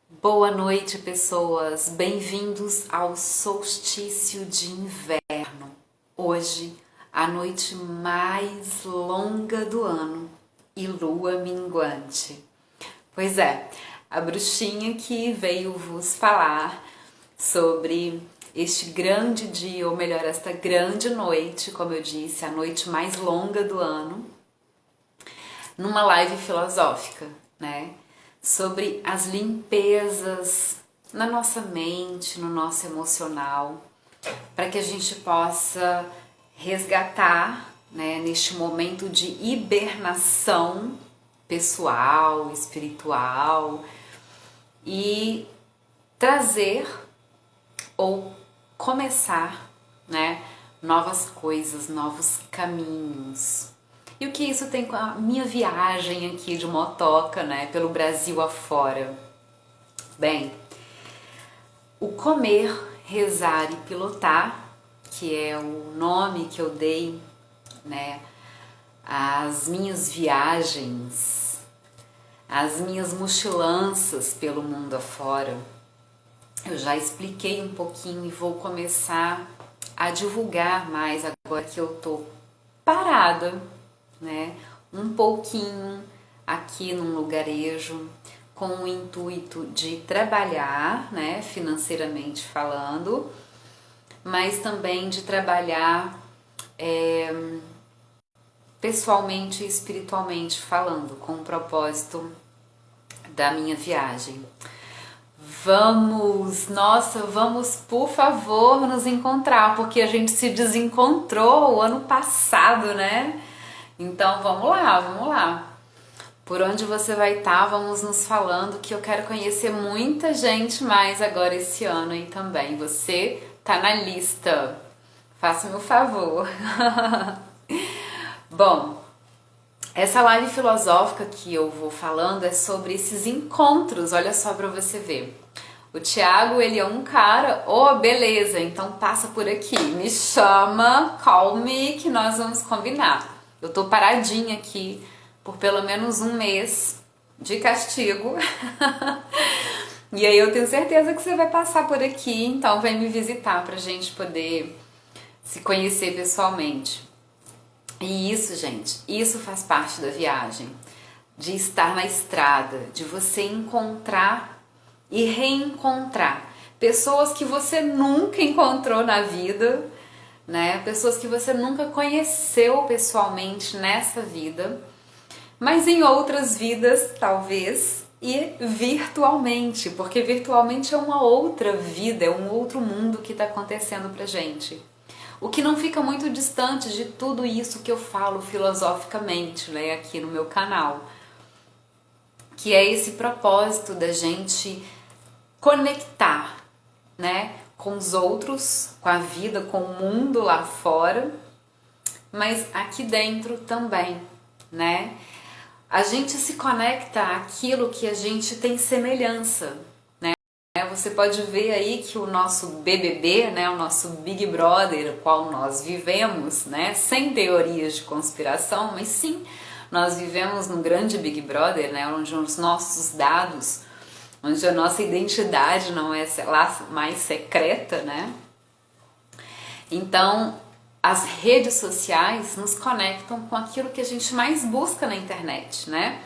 Boa noite, pessoas! Bem-vindos ao solstício de inverno. Hoje, a noite mais longa do ano e lua minguante. Pois é, a bruxinha que veio vos falar sobre este grande dia, ou melhor, esta grande noite, como eu disse, a noite mais longa do ano, numa live filosófica, né? Sobre as limpezas na nossa mente, no nosso emocional, para que a gente possa resgatar, né, neste momento de hibernação pessoal, espiritual e trazer ou começar, né, novas coisas, novos caminhos. E o que isso tem com a minha viagem aqui de motoca, né, pelo Brasil afora? Bem, o comer, rezar e pilotar, que é o nome que eu dei, né, às minhas viagens, às minhas mochilanças pelo mundo afora, eu já expliquei um pouquinho e vou começar a divulgar mais agora que eu tô parada, né, um pouquinho aqui num lugarejo com o intuito de trabalhar, né, financeiramente falando, mas também de trabalhar pessoalmente e espiritualmente falando, com o propósito da minha viagem. Vamos, por favor, nos encontrar, porque a gente se desencontrou o ano passado, né? Então vamos lá, vamos lá. Por onde você vai estar, vamos nos falando, que eu quero conhecer muita gente mais agora esse ano aí também. Você tá na lista. Faça-me o favor. Bom, essa live filosófica que eu vou falando é sobre esses encontros, olha só pra você ver. O Thiago, ele é um cara, beleza, então passa por aqui, me chama, call me, que nós vamos combinar. Eu tô paradinha aqui por pelo menos um mês de castigo. E aí eu tenho certeza que você vai passar por aqui, então vem me visitar pra gente poder se conhecer pessoalmente. E isso, gente, isso faz parte da viagem, de estar na estrada, de você encontrar e reencontrar pessoas que você nunca encontrou na vida, né? Pessoas que você nunca conheceu pessoalmente nessa vida, mas em outras vidas, talvez, e virtualmente, porque virtualmente é uma outra vida, é um outro mundo que está acontecendo pra gente. O que não fica muito distante de tudo isso que eu falo filosoficamente, né, aqui no meu canal, que é esse propósito da gente conectar, né, com os outros, com a vida, com o mundo lá fora, mas aqui dentro também, né? A gente se conecta àquilo que a gente tem semelhança, né? Você pode ver aí que o nosso BBB, né, o nosso Big Brother, o qual nós vivemos, né, sem teorias de conspiração, mas sim, nós vivemos num grande Big Brother, né, onde os nossos dados, onde a nossa identidade não é, sei lá, mais secreta, né? Então, as redes sociais nos conectam com aquilo que a gente mais busca na internet, né?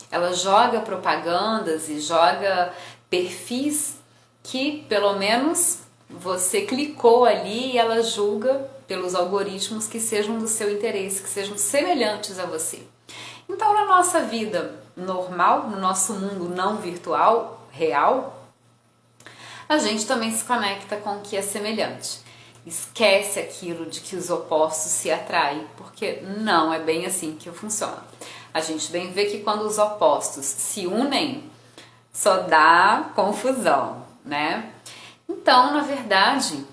Ela joga propagandas e joga perfis que, pelo menos, você clicou ali e ela julga pelos algoritmos que sejam do seu interesse, que sejam semelhantes a você. Então, na nossa vida normal, no nosso mundo não virtual, real, a gente também se conecta com o que é semelhante. Esquece aquilo de que os opostos se atraem, porque não é bem assim que funciona. A gente bem vê que quando os opostos se unem, só dá confusão, né? Então, na verdade,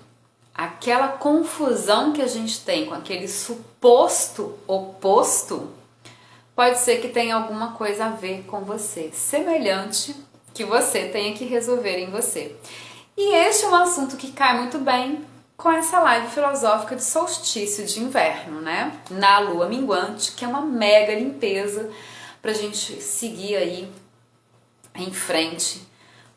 aquela confusão que a gente tem com aquele suposto oposto, pode ser que tenha alguma coisa a ver com você, semelhante, que você tenha que resolver em você. E este é um assunto que cai muito bem com essa live filosófica de solstício de inverno, né? Na lua minguante, que é uma mega limpeza pra gente seguir aí em frente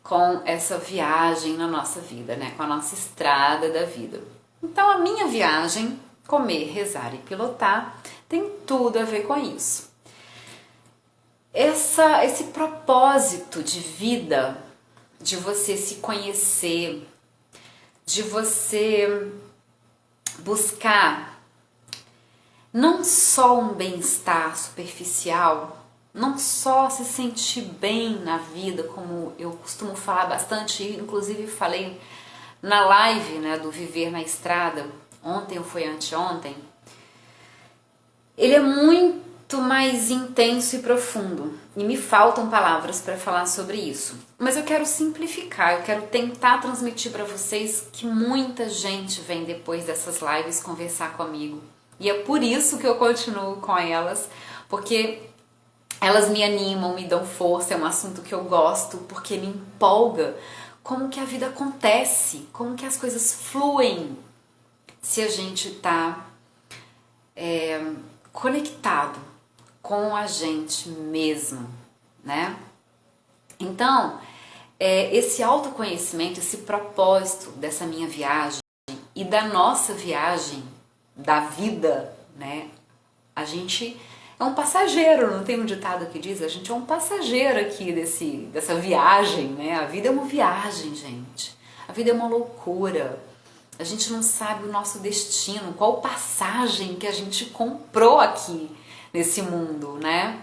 com essa viagem na nossa vida, né? Com a nossa estrada da vida. Então a minha viagem, comer, rezar e pilotar, tem tudo a ver com isso. Esse propósito de vida, de você se conhecer, de você buscar não só um bem-estar superficial, não só se sentir bem na vida, como eu costumo falar bastante, inclusive falei na live, né, do Viver na Estrada, ontem ou foi anteontem. Ele é muito mais intenso e profundo, e me faltam palavras para falar sobre isso. Mas eu quero simplificar, eu quero tentar transmitir para vocês que muita gente vem depois dessas lives conversar comigo. E é por isso que eu continuo com elas, porque elas me animam, me dão força, é um assunto que eu gosto, porque me empolga como que a vida acontece, como que as coisas fluem se a gente está conectado com a gente mesmo, né? Então, esse autoconhecimento, esse propósito dessa minha viagem e da nossa viagem da vida, né? A gente é um passageiro, não tem um ditado que diz? A gente é um passageiro aqui dessa viagem, né? A vida é uma viagem, gente. A vida é uma loucura. A gente não sabe o nosso destino, qual passagem que a gente comprou aqui nesse mundo, né?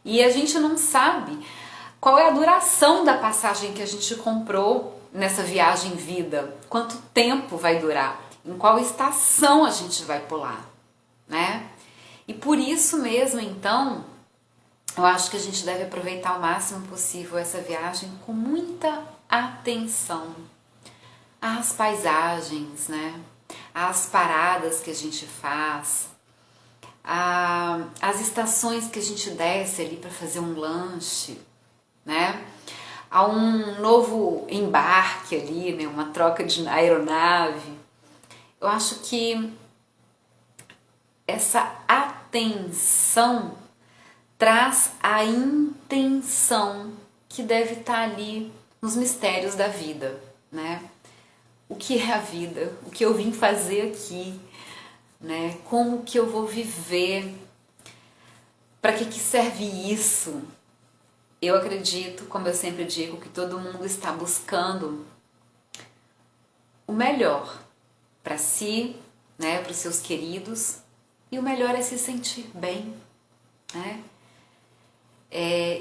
E a gente não sabe qual é a duração da passagem que a gente comprou nessa viagem vida, quanto tempo vai durar, em qual estação a gente vai pular, né? E por isso mesmo, então, eu acho que a gente deve aproveitar o máximo possível essa viagem com muita atenção às paisagens, né? Às paradas que a gente faz, às estações que a gente desce ali para fazer um lanche, né? A um novo embarque ali, né? Uma troca de aeronave. Eu acho que essa atenção traz a intenção que deve estar ali nos mistérios da vida, né? O que é a vida? O que eu vim fazer aqui, né? Como que eu vou viver? Para que serve isso? Eu acredito, como eu sempre digo, que todo mundo está buscando o melhor para si, né? Para os seus queridos. E o melhor é se sentir bem, né?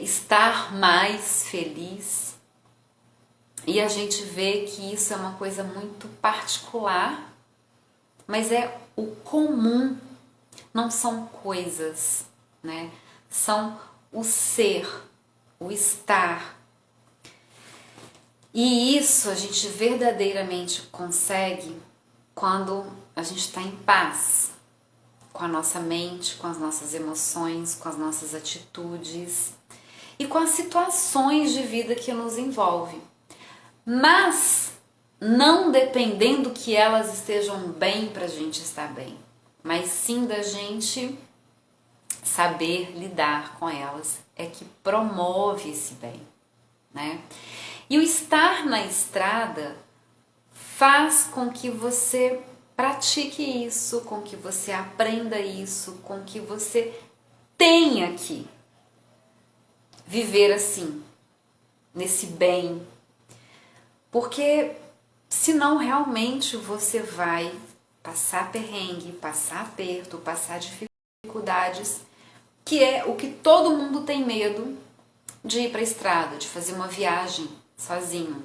Estar mais feliz. E a gente vê que isso é uma coisa muito particular, mas é o comum, não são coisas, né? São o ser, o estar. E isso a gente verdadeiramente consegue quando a gente está em paz com a nossa mente, com as nossas emoções, com as nossas atitudes e com as situações de vida que nos envolvem. Mas não dependendo que elas estejam bem para a gente estar bem, mas sim da gente saber lidar com elas, é que promove esse bem, né? E o estar na estrada faz com que você pratique isso, com que você aprenda isso, com que você tenha que viver assim, nesse bem. Porque senão realmente você vai passar perrengue, passar aperto, passar dificuldades, que é o que todo mundo tem medo de ir para a estrada, de fazer uma viagem sozinho.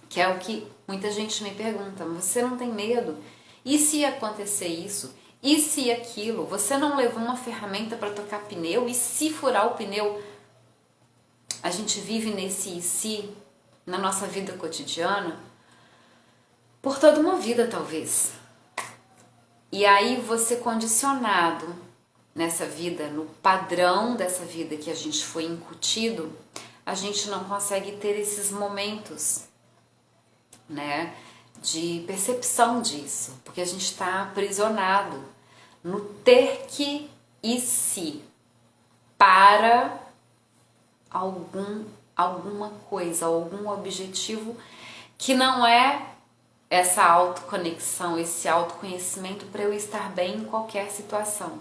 Que é o que muita gente me pergunta, você não tem medo? E se acontecer isso? E se aquilo? Você não levou uma ferramenta para trocar pneu? E se furar o pneu? A gente vive nesse e se na nossa vida cotidiana por toda uma vida, talvez. E aí você condicionado nessa vida, no padrão dessa vida que a gente foi incutido, a gente não consegue ter esses momentos, né, de percepção disso, porque a gente está aprisionado no ter que e se para alguma coisa, algum objetivo que não é essa autoconexão, esse autoconhecimento para eu estar bem em qualquer situação.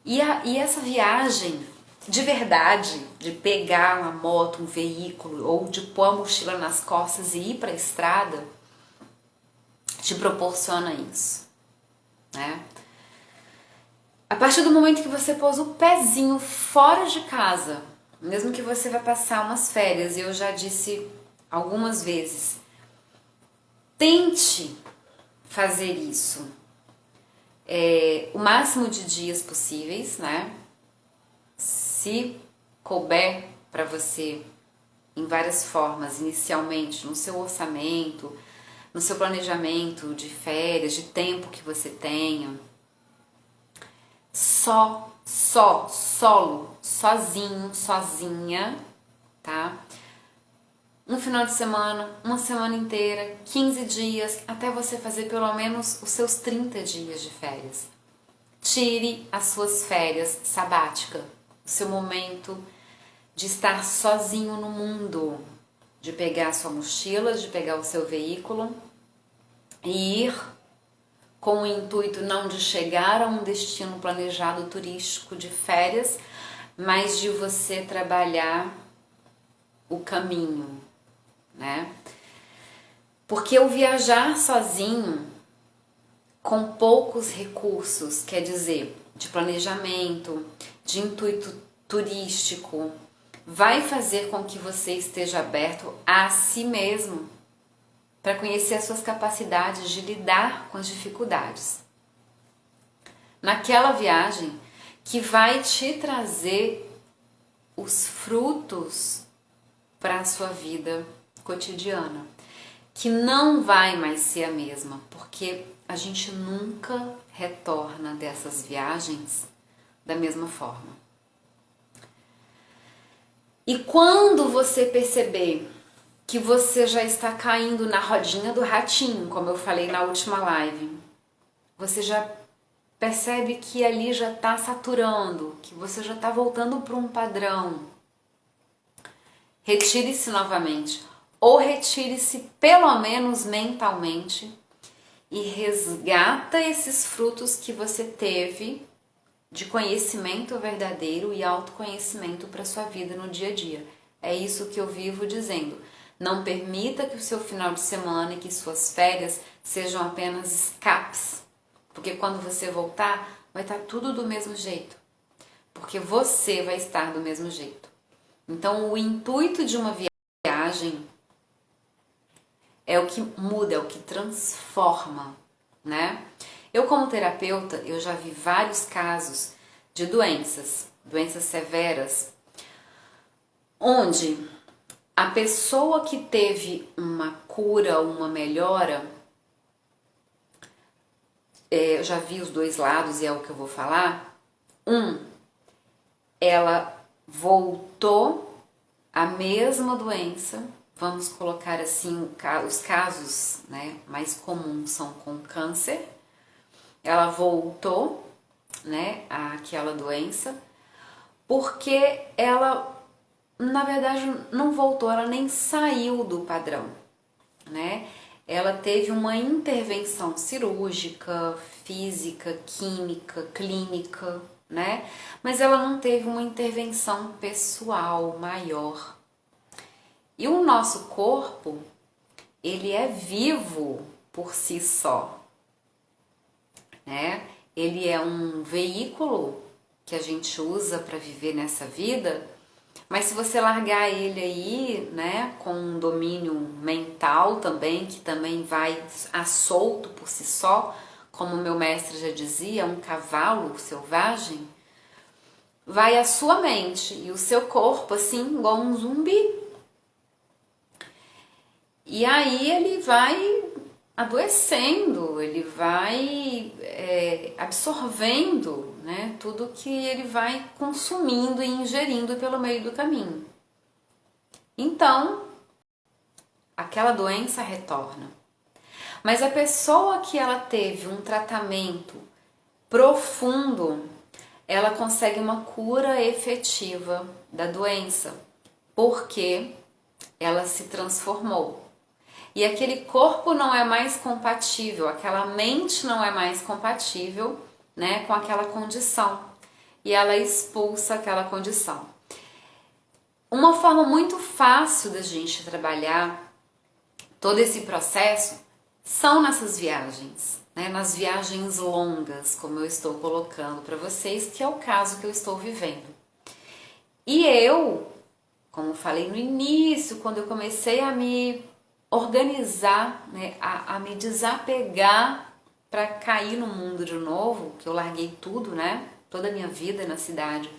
E essa viagem de verdade, de pegar uma moto, um veículo, ou de pôr a mochila nas costas e ir para a estrada, te proporciona isso, né? A partir do momento que você pôs o pezinho fora de casa, mesmo que você vá passar umas férias, eu já disse algumas vezes, tente fazer isso o máximo de dias possíveis, né? Se couber para você em várias formas, inicialmente no seu orçamento, no seu planejamento de férias, de tempo que você tenha, solo, sozinho, sozinha, tá? Um final de semana, uma semana inteira, 15 dias, até você fazer pelo menos os seus 30 dias de férias. Tire as suas férias sabáticas, o seu momento de estar sozinho no mundo, de pegar a sua mochila, de pegar o seu veículo e ir com o intuito não de chegar a um destino planejado turístico de férias, mas de você trabalhar o caminho, né? Porque o viajar sozinho com poucos recursos, quer dizer, de planejamento, de intuito turístico, vai fazer com que você esteja aberto a si mesmo, para conhecer as suas capacidades de lidar com as dificuldades. Naquela viagem que vai te trazer os frutos para a sua vida cotidiana, que não vai mais ser a mesma, porque a gente nunca retorna dessas viagens da mesma forma. E quando você perceber que você já está caindo na rodinha do ratinho, como eu falei na última live, você já percebe que ali já está saturando, que você já está voltando para um padrão, retire-se novamente, ou retire-se pelo menos mentalmente e resgata esses frutos que você teve de conhecimento verdadeiro e autoconhecimento para sua vida no dia a dia. É isso que eu vivo dizendo. Não permita que o seu final de semana e que suas férias sejam apenas escapes, porque quando você voltar vai estar tudo do mesmo jeito, porque você vai estar do mesmo jeito. Então o intuito de uma viagem é o que muda, é o que transforma, né? Eu como terapeuta, eu já vi vários casos de doenças severas, onde a pessoa que teve uma cura, uma melhora, eu já vi os dois lados e é o que eu vou falar. Ela voltou à mesma doença, vamos colocar assim, os casos, né, mais comuns são com câncer. Ela voltou, né, àquela doença, porque ela, na verdade, não voltou, ela nem saiu do padrão, né? Ela teve uma intervenção cirúrgica, física, química, clínica, né? Mas ela não teve uma intervenção pessoal maior. E o nosso corpo, ele é vivo por si só, né? Ele é um veículo que a gente usa para viver nessa vida, mas se você largar ele aí, né, com um domínio mental também, que também vai a solto por si só, como meu mestre já dizia, um cavalo selvagem, vai a sua mente e o seu corpo assim, igual um zumbi. E aí ele vai adoecendo, ele vai absorvendo, né, tudo que ele vai consumindo e ingerindo pelo meio do caminho. Então, aquela doença retorna. Mas a pessoa que ela teve um tratamento profundo, ela consegue uma cura efetiva da doença. porque ela se transformou. E aquele corpo não é mais compatível, aquela mente não é mais compatível, né, com aquela condição. E ela expulsa aquela condição. Uma forma muito fácil da gente trabalhar todo esse processo são nessas viagens, né, nas viagens longas, como eu estou colocando para vocês, que é o caso que eu estou vivendo. E eu, como falei no início, quando eu comecei a me organizar, né, a me desapegar para cair no mundo de novo, que eu larguei tudo, né, toda a minha vida na cidade,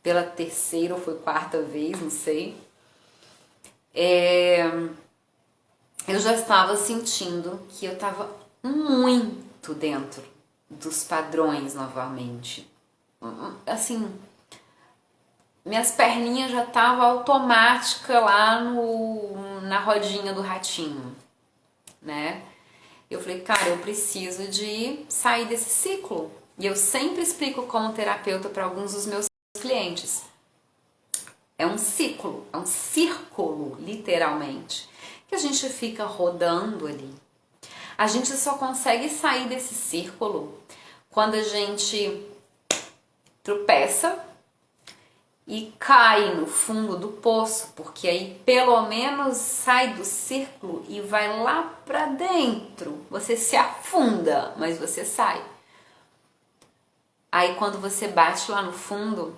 pela terceira ou foi quarta vez, não sei, eu já estava sentindo que eu estava muito dentro dos padrões novamente. Assim, minhas perninhas já estavam automática lá na rodinha do ratinho, né? Eu falei, cara, eu preciso de sair desse ciclo. E eu sempre explico como terapeuta para alguns dos meus clientes. É um ciclo, é um círculo, literalmente, que a gente fica rodando ali. A gente só consegue sair desse círculo quando a gente tropeça e cai no fundo do poço, porque aí pelo menos sai do círculo e vai lá pra dentro. Você se afunda, mas você sai. Aí quando você bate lá no fundo,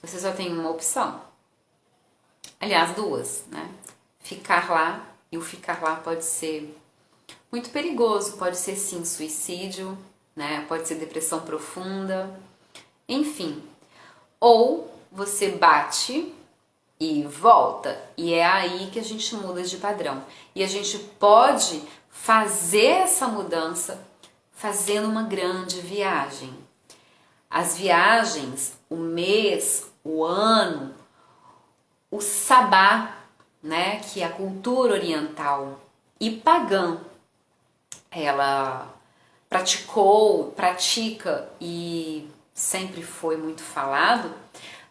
você só tem uma opção. Aliás, duas, né? Ficar lá, e o ficar lá pode ser muito perigoso, pode ser sim suicídio, né? Pode ser depressão profunda, enfim. Ou você bate e volta, e é aí que a gente muda de padrão. E a gente pode fazer essa mudança fazendo uma grande viagem. As viagens, o mês, o ano, o sabá, né, que é a cultura oriental e pagã, ela pratica e sempre foi muito falado,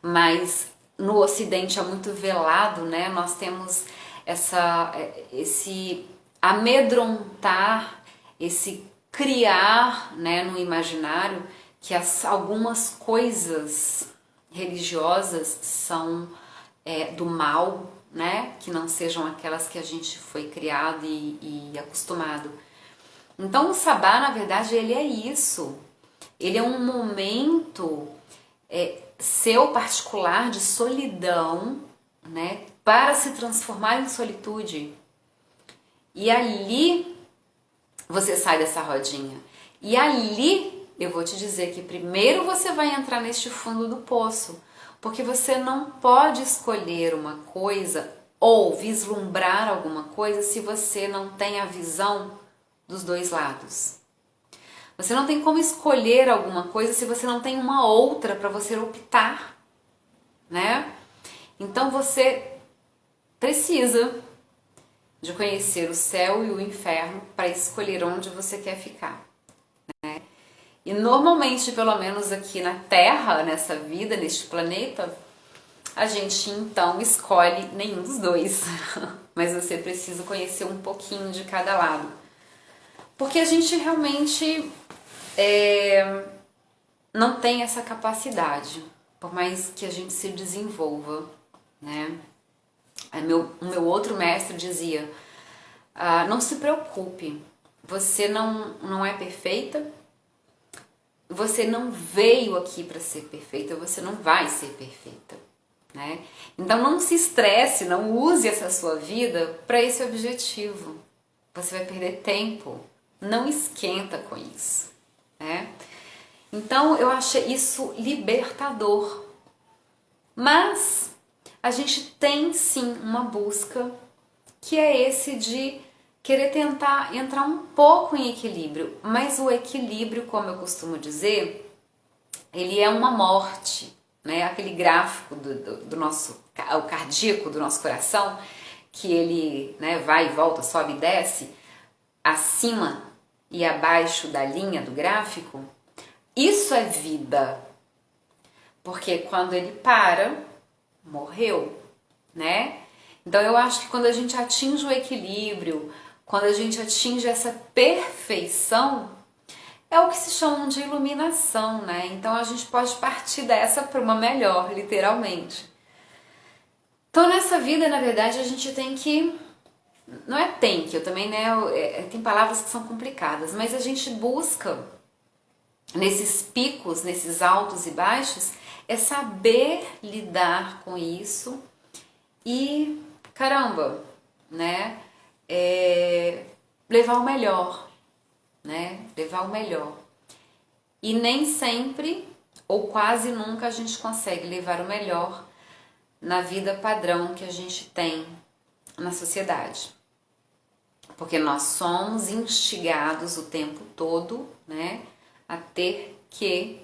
mas no Ocidente é muito velado, né? Nós temos esse amedrontar, esse criar, né, no imaginário que algumas coisas religiosas são do mal, né? Que não sejam aquelas que a gente foi criado e acostumado. Então o sabá, na verdade, ele é isso. Ele é um momento seu particular de solidão, né? Para se transformar em solitude. E ali você sai dessa rodinha. E ali eu vou te dizer que primeiro você vai entrar neste fundo do poço. Porque você não pode escolher uma coisa ou vislumbrar alguma coisa se você não tem a visão dos dois lados. Você não tem como escolher alguma coisa se você não tem uma outra para você optar, né? Então você precisa de conhecer o céu e o inferno para escolher onde você quer ficar, né? E normalmente, pelo menos aqui na Terra, nessa vida, neste planeta, a gente então escolhe nenhum dos dois. Mas você precisa conhecer um pouquinho de cada lado. Porque a gente realmente não tem essa capacidade, por mais que a gente se desenvolva, né? O meu outro mestre dizia, não se preocupe, você não é perfeita, você não veio aqui para ser perfeita, você não vai ser perfeita, né? Então não se estresse, não use essa sua vida para esse objetivo. Você vai perder tempo, não esquenta com isso, né? Então eu achei isso libertador. Mas a gente tem sim uma busca que é esse de querer tentar entrar um pouco em equilíbrio, mas o equilíbrio, como eu costumo dizer, ele é uma morte, né? Aquele gráfico do nosso, o cardíaco do nosso coração, que ele, né, vai e volta, sobe e desce, acima e abaixo da linha do gráfico, isso é vida, porque quando ele para, morreu. né? Então eu acho que quando a gente atinge o equilíbrio, quando a gente atinge essa perfeição, é o que se chama de iluminação, né? Então a gente pode partir dessa para uma melhor, literalmente. Então nessa vida, na verdade, a gente tem que... Não é tem que, eu também, né? Tem palavras que são complicadas, mas a gente busca, nesses picos, nesses altos e baixos, é saber lidar com isso e, caramba, né? Levar o melhor, né? Levar o melhor. E nem sempre, ou quase nunca, a gente consegue levar o melhor na vida padrão que a gente tem na sociedade. Porque nós somos instigados o tempo todo, né, a ter que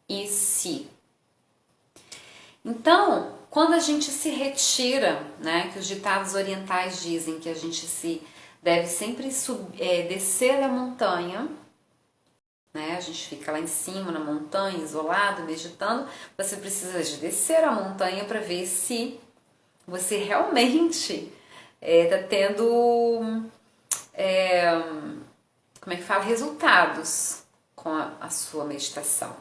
e se. Então, quando a gente se retira, né, que os ditados orientais dizem que a gente deve sempre descer a montanha, né, a gente fica lá em cima na montanha, isolado, meditando, você precisa de descer a montanha para ver se você realmente está tendo, como é que fala, resultados com a sua meditação.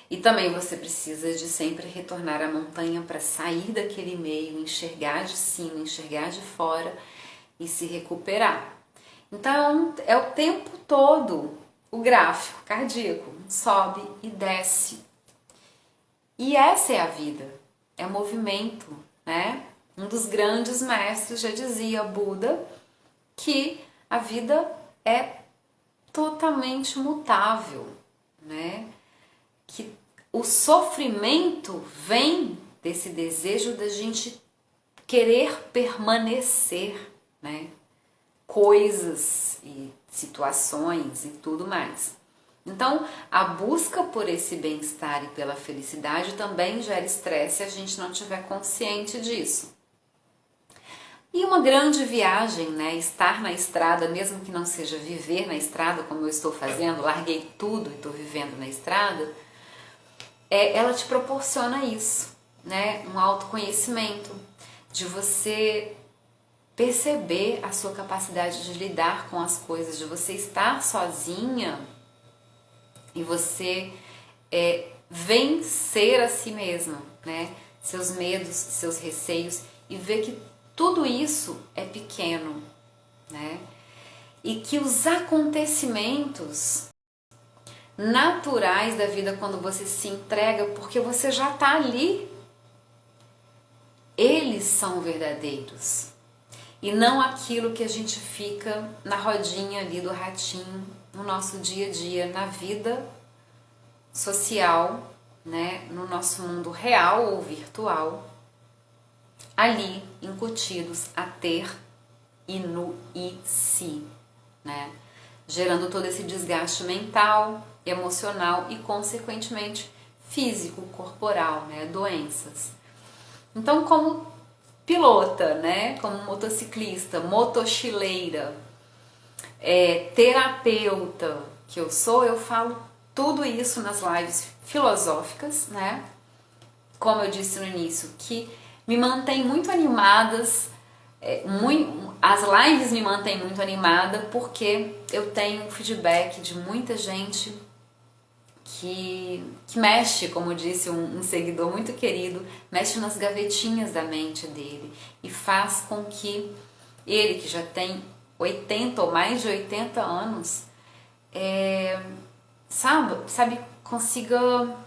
E também você precisa de sempre retornar à montanha para sair daquele meio, enxergar de cima, enxergar de fora e se recuperar. Então é o tempo todo o gráfico cardíaco, sobe e desce. E essa é a vida, é o movimento, né? Um dos grandes mestres já dizia, Buda, que a vida é totalmente mutável, né? Que o sofrimento vem desse desejo da gente querer permanecer, né? Coisas e situações e tudo mais. Então, a busca por esse bem-estar e pela felicidade também gera estresse se a gente não estiver consciente disso. E uma grande viagem, né? Estar na estrada, mesmo que não seja viver na estrada, como eu estou fazendo, larguei tudo e estou vivendo na estrada, ela te proporciona isso, né? Um autoconhecimento, de você perceber a sua capacidade de lidar com as coisas, de você estar sozinha e você vencer a si mesma, né? Seus medos, seus receios e ver que tudo isso é pequeno, né? E que os acontecimentos naturais da vida, quando você se entrega, porque você já está ali, eles são verdadeiros. E não aquilo que a gente fica na rodinha ali do ratinho, no nosso dia a dia, na vida social, né? No nosso mundo real ou virtual, ali incutidos a ter e no e si, né? Gerando todo esse desgaste mental, emocional e consequentemente físico, corporal, né? Doenças. Então, como pilota, né? Como motociclista, motochileira, terapeuta que eu sou, eu falo tudo isso nas lives filosóficas, né? Como eu disse no início, que me mantém muito animadas, as lives me mantêm muito animada porque eu tenho feedback de muita gente que mexe, como disse um seguidor muito querido, mexe nas gavetinhas da mente dele e faz com que ele, que já tem 80 ou mais de 80 anos, sabe, consiga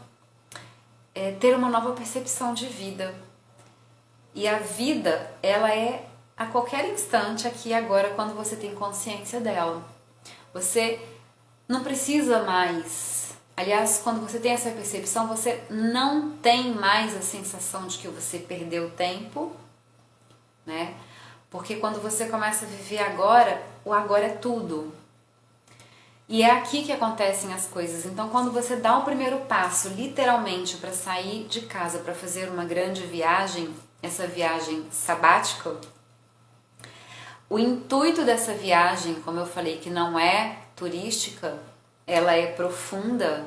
ter uma nova percepção de vida. E a vida, ela é a qualquer instante, aqui e agora, quando você tem consciência dela. Você não precisa mais... Aliás, quando você tem essa percepção, você não tem mais a sensação de que você perdeu tempo, né? Porque quando você começa a viver agora, o agora é tudo. E é aqui que acontecem as coisas. Então, quando você dá o primeiro passo, literalmente, para sair de casa, para fazer uma grande viagem, essa viagem sabática, o intuito dessa viagem, como eu falei, que não é turística, ela é profunda,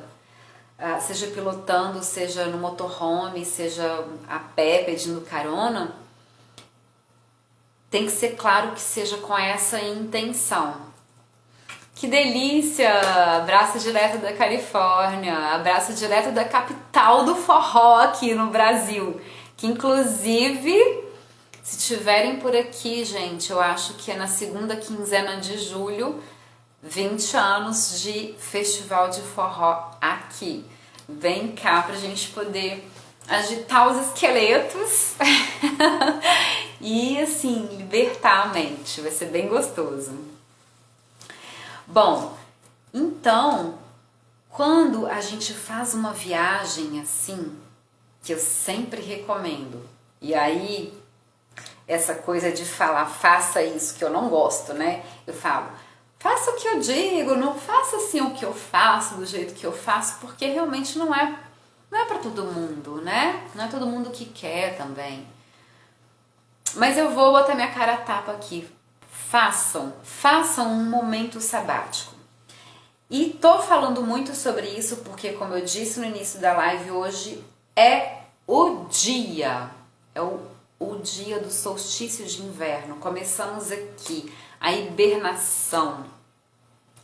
seja pilotando, seja no motorhome, seja a pé pedindo carona, tem que ser claro que seja com essa intenção. Que delícia! Abraço direto da Califórnia, abraço direto da capital do forró aqui no Brasil, que inclusive, se tiverem por aqui, gente, eu acho que é na segunda quinzena de julho, 20 anos de festival de forró aqui. Vem cá pra gente poder agitar os esqueletos e assim, libertar a mente, vai ser bem gostoso. Bom, então, quando a gente faz uma viagem assim, que eu sempre recomendo, e aí essa coisa de falar faça isso que eu não gosto, né? Eu falo, faça o que eu digo, não faça assim o que eu faço, do jeito que eu faço, porque realmente não é para todo mundo, né? Não é todo mundo que quer também. Mas eu vou botar minha cara a tapa aqui. Façam um momento sabático. E tô falando muito sobre isso porque, como eu disse no início da live, hoje é o dia, o dia do solstício de inverno. Começamos aqui a hibernação,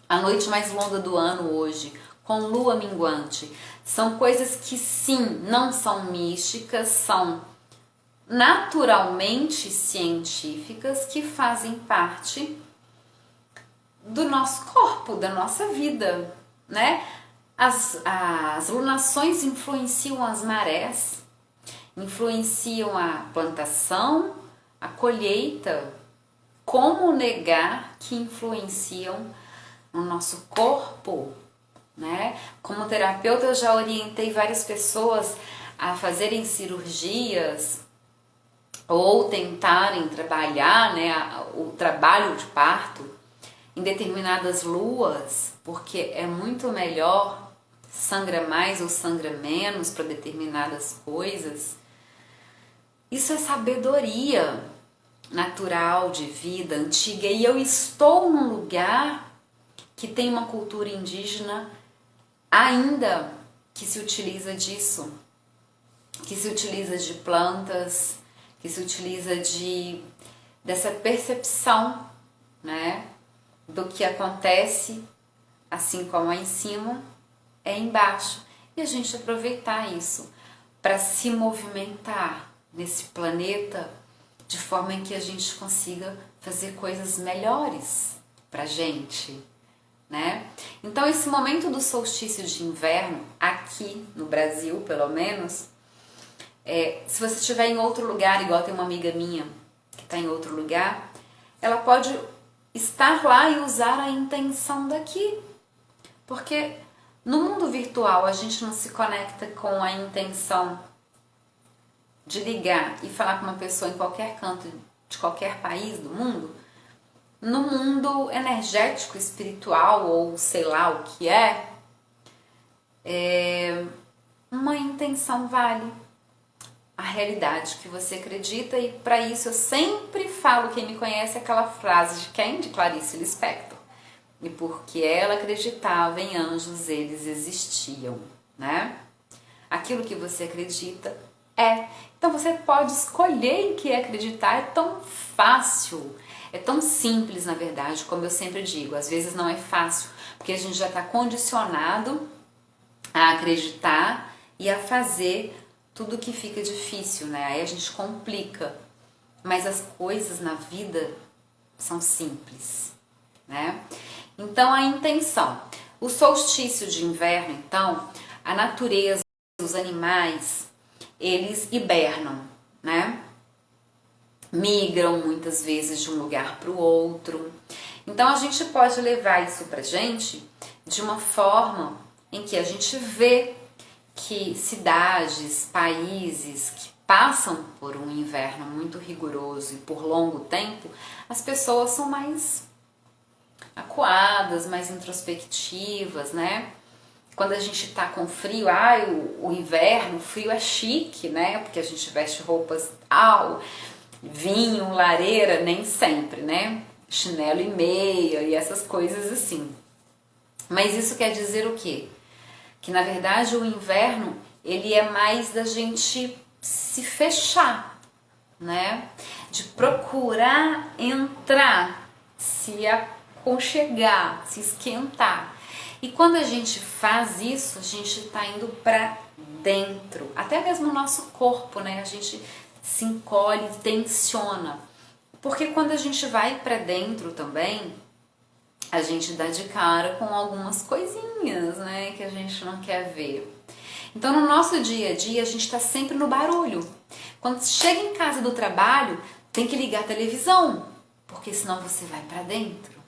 a noite mais longa do ano hoje, com lua minguante. São coisas que sim, não são místicas, são naturalmente científicas que fazem parte do nosso corpo, da nossa vida, né? As lunações influenciam as marés, influenciam a plantação, a colheita. Como negar que influenciam no nosso corpo, né? Como terapeuta, eu já orientei várias pessoas a fazerem cirurgias ou tentarem trabalhar, né, o trabalho de parto em determinadas luas, porque é muito melhor, sangra mais ou sangra menos para determinadas coisas. Isso é sabedoria natural de vida antiga, e eu estou num lugar que tem uma cultura indígena ainda que se utiliza disso, que se utiliza de plantas, que se utiliza dessa percepção, né, do que acontece, assim como é em cima, é embaixo. E a gente aproveitar isso para se movimentar nesse planeta de forma em que a gente consiga fazer coisas melhores pra gente, né? Então esse momento do solstício de inverno, aqui no Brasil pelo menos, se você estiver em outro lugar, igual tem uma amiga minha que está em outro lugar, ela pode estar lá e usar a intenção daqui, porque no mundo virtual a gente não se conecta com a intenção de ligar e falar com uma pessoa em qualquer canto de qualquer país do mundo. No mundo energético, espiritual ou sei lá o que uma intenção vale a realidade que você acredita, e para isso eu sempre falo, quem me conhece, aquela frase de quem? De Clarice Lispector. E porque ela acreditava em anjos, eles existiam, né? Aquilo que você acredita é. Então você pode escolher em que acreditar, é tão fácil, é tão simples na verdade, como eu sempre digo, às vezes não é fácil, porque a gente já está condicionado a acreditar e a fazer tudo que fica difícil, né? Aí a gente complica, mas as coisas na vida são simples, né? Então a intenção, o solstício de inverno, então, a natureza, os animais, eles hibernam, né? Migram muitas vezes de um lugar para o outro. Então a gente pode levar isso pra gente de uma forma em que a gente vê que cidades, países que passam por um inverno muito rigoroso e por longo tempo, as pessoas são mais acuadas, mais introspectivas, né? Quando a gente tá com frio, o inverno, o frio é chique, né? Porque a gente veste roupas vinho, lareira, nem sempre, né? Chinelo e meia e essas coisas assim. Mas isso quer dizer o quê? Que na verdade o inverno, ele é mais da gente se fechar, né? De procurar entrar, se aconchegar, se esquentar. E quando a gente faz isso, a gente está indo para dentro, até mesmo o nosso corpo, né? A gente se encolhe, tensiona. Porque quando a gente vai para dentro também, a gente dá de cara com algumas coisinhas, né, que a gente não quer ver. Então, no nosso dia a dia, a gente está sempre no barulho. Quando chega em casa do trabalho, tem que ligar a televisão, porque senão você vai para dentro.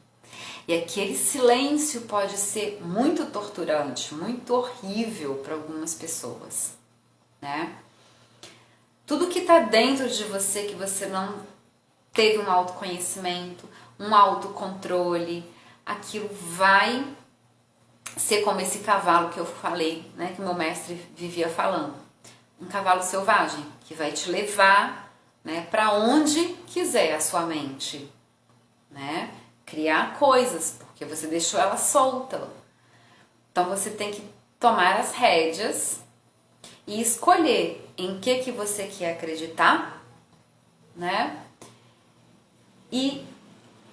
E aquele silêncio pode ser muito torturante, muito horrível para algumas pessoas, né? Tudo que está dentro de você que você não teve um autoconhecimento, um autocontrole, aquilo vai ser como esse cavalo que eu falei, né, que meu mestre vivia falando. Um cavalo selvagem que vai te levar, né, para onde quiser a sua mente, né? Criar coisas, porque você deixou ela solta. Então você tem que tomar as rédeas e escolher em que você quer acreditar, né? E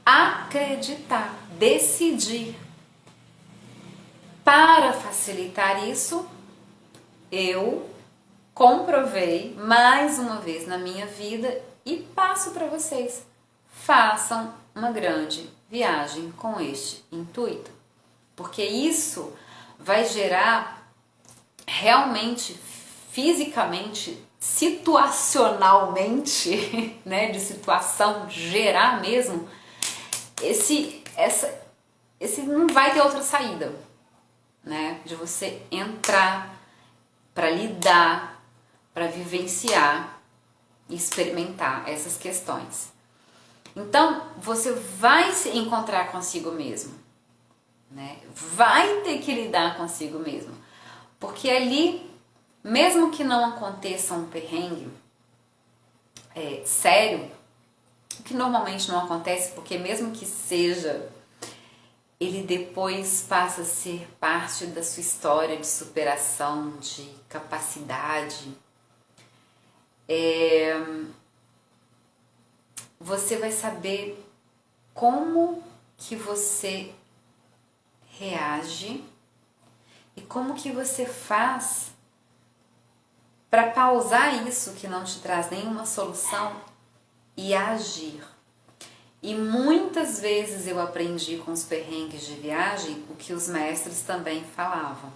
acreditar, decidir. Para facilitar isso, eu comprovei mais uma vez na minha vida e passo para vocês. Façam uma grande viagem com este intuito, porque isso vai gerar realmente, fisicamente, situacionalmente, né, de situação, gerar mesmo, esse não vai ter outra saída, né, de você entrar para lidar, para vivenciar e experimentar essas questões. Então, você vai se encontrar consigo mesmo, né? Vai ter que lidar consigo mesmo, porque ali, mesmo que não aconteça um perrengue sério, o que normalmente não acontece, porque mesmo que seja, ele depois passa a ser parte da sua história de superação, de capacidade. Você vai saber como que você reage e como que você faz para pausar isso que não te traz nenhuma solução e agir. E muitas vezes eu aprendi com os perrengues de viagem o que os mestres também falavam.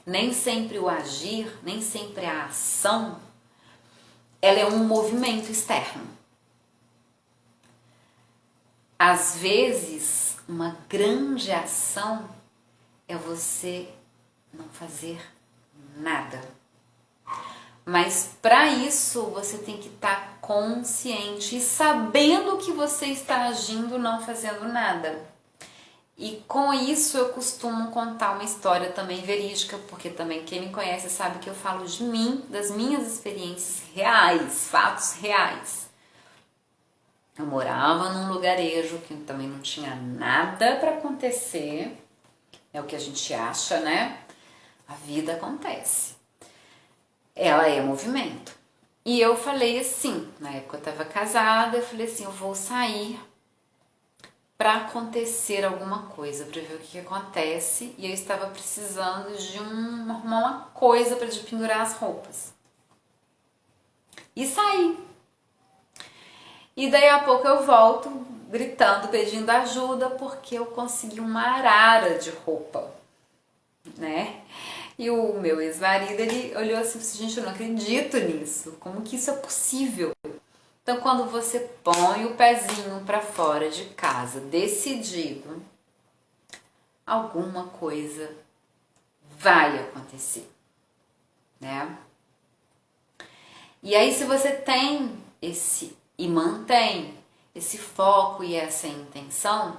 Nem sempre o agir, nem sempre a ação, ela é um movimento externo. Às vezes, uma grande ação é você não fazer nada. Mas para isso você tem que estar consciente e sabendo que você está agindo, não fazendo nada. E com isso eu costumo contar uma história também verídica, porque também quem me conhece sabe que eu falo de mim, das minhas experiências reais, fatos reais. Eu morava num lugarejo que também não tinha nada para acontecer, é o que a gente acha, né? A vida acontece. Ela é movimento. E eu falei assim, na época eu estava casada, eu falei assim, eu vou sair para acontecer alguma coisa, para ver o que acontece, e eu estava precisando de arrumar uma coisa para de pendurar as roupas. E saí. E daí a pouco eu volto gritando, pedindo ajuda, porque eu consegui uma arara de roupa, né? E o meu ex-marido, ele olhou assim, gente, eu não acredito nisso, como que isso é possível? Então, quando você põe o pezinho para fora de casa, decidido, alguma coisa vai acontecer, né? E aí, se você tem e mantém esse foco e essa intenção,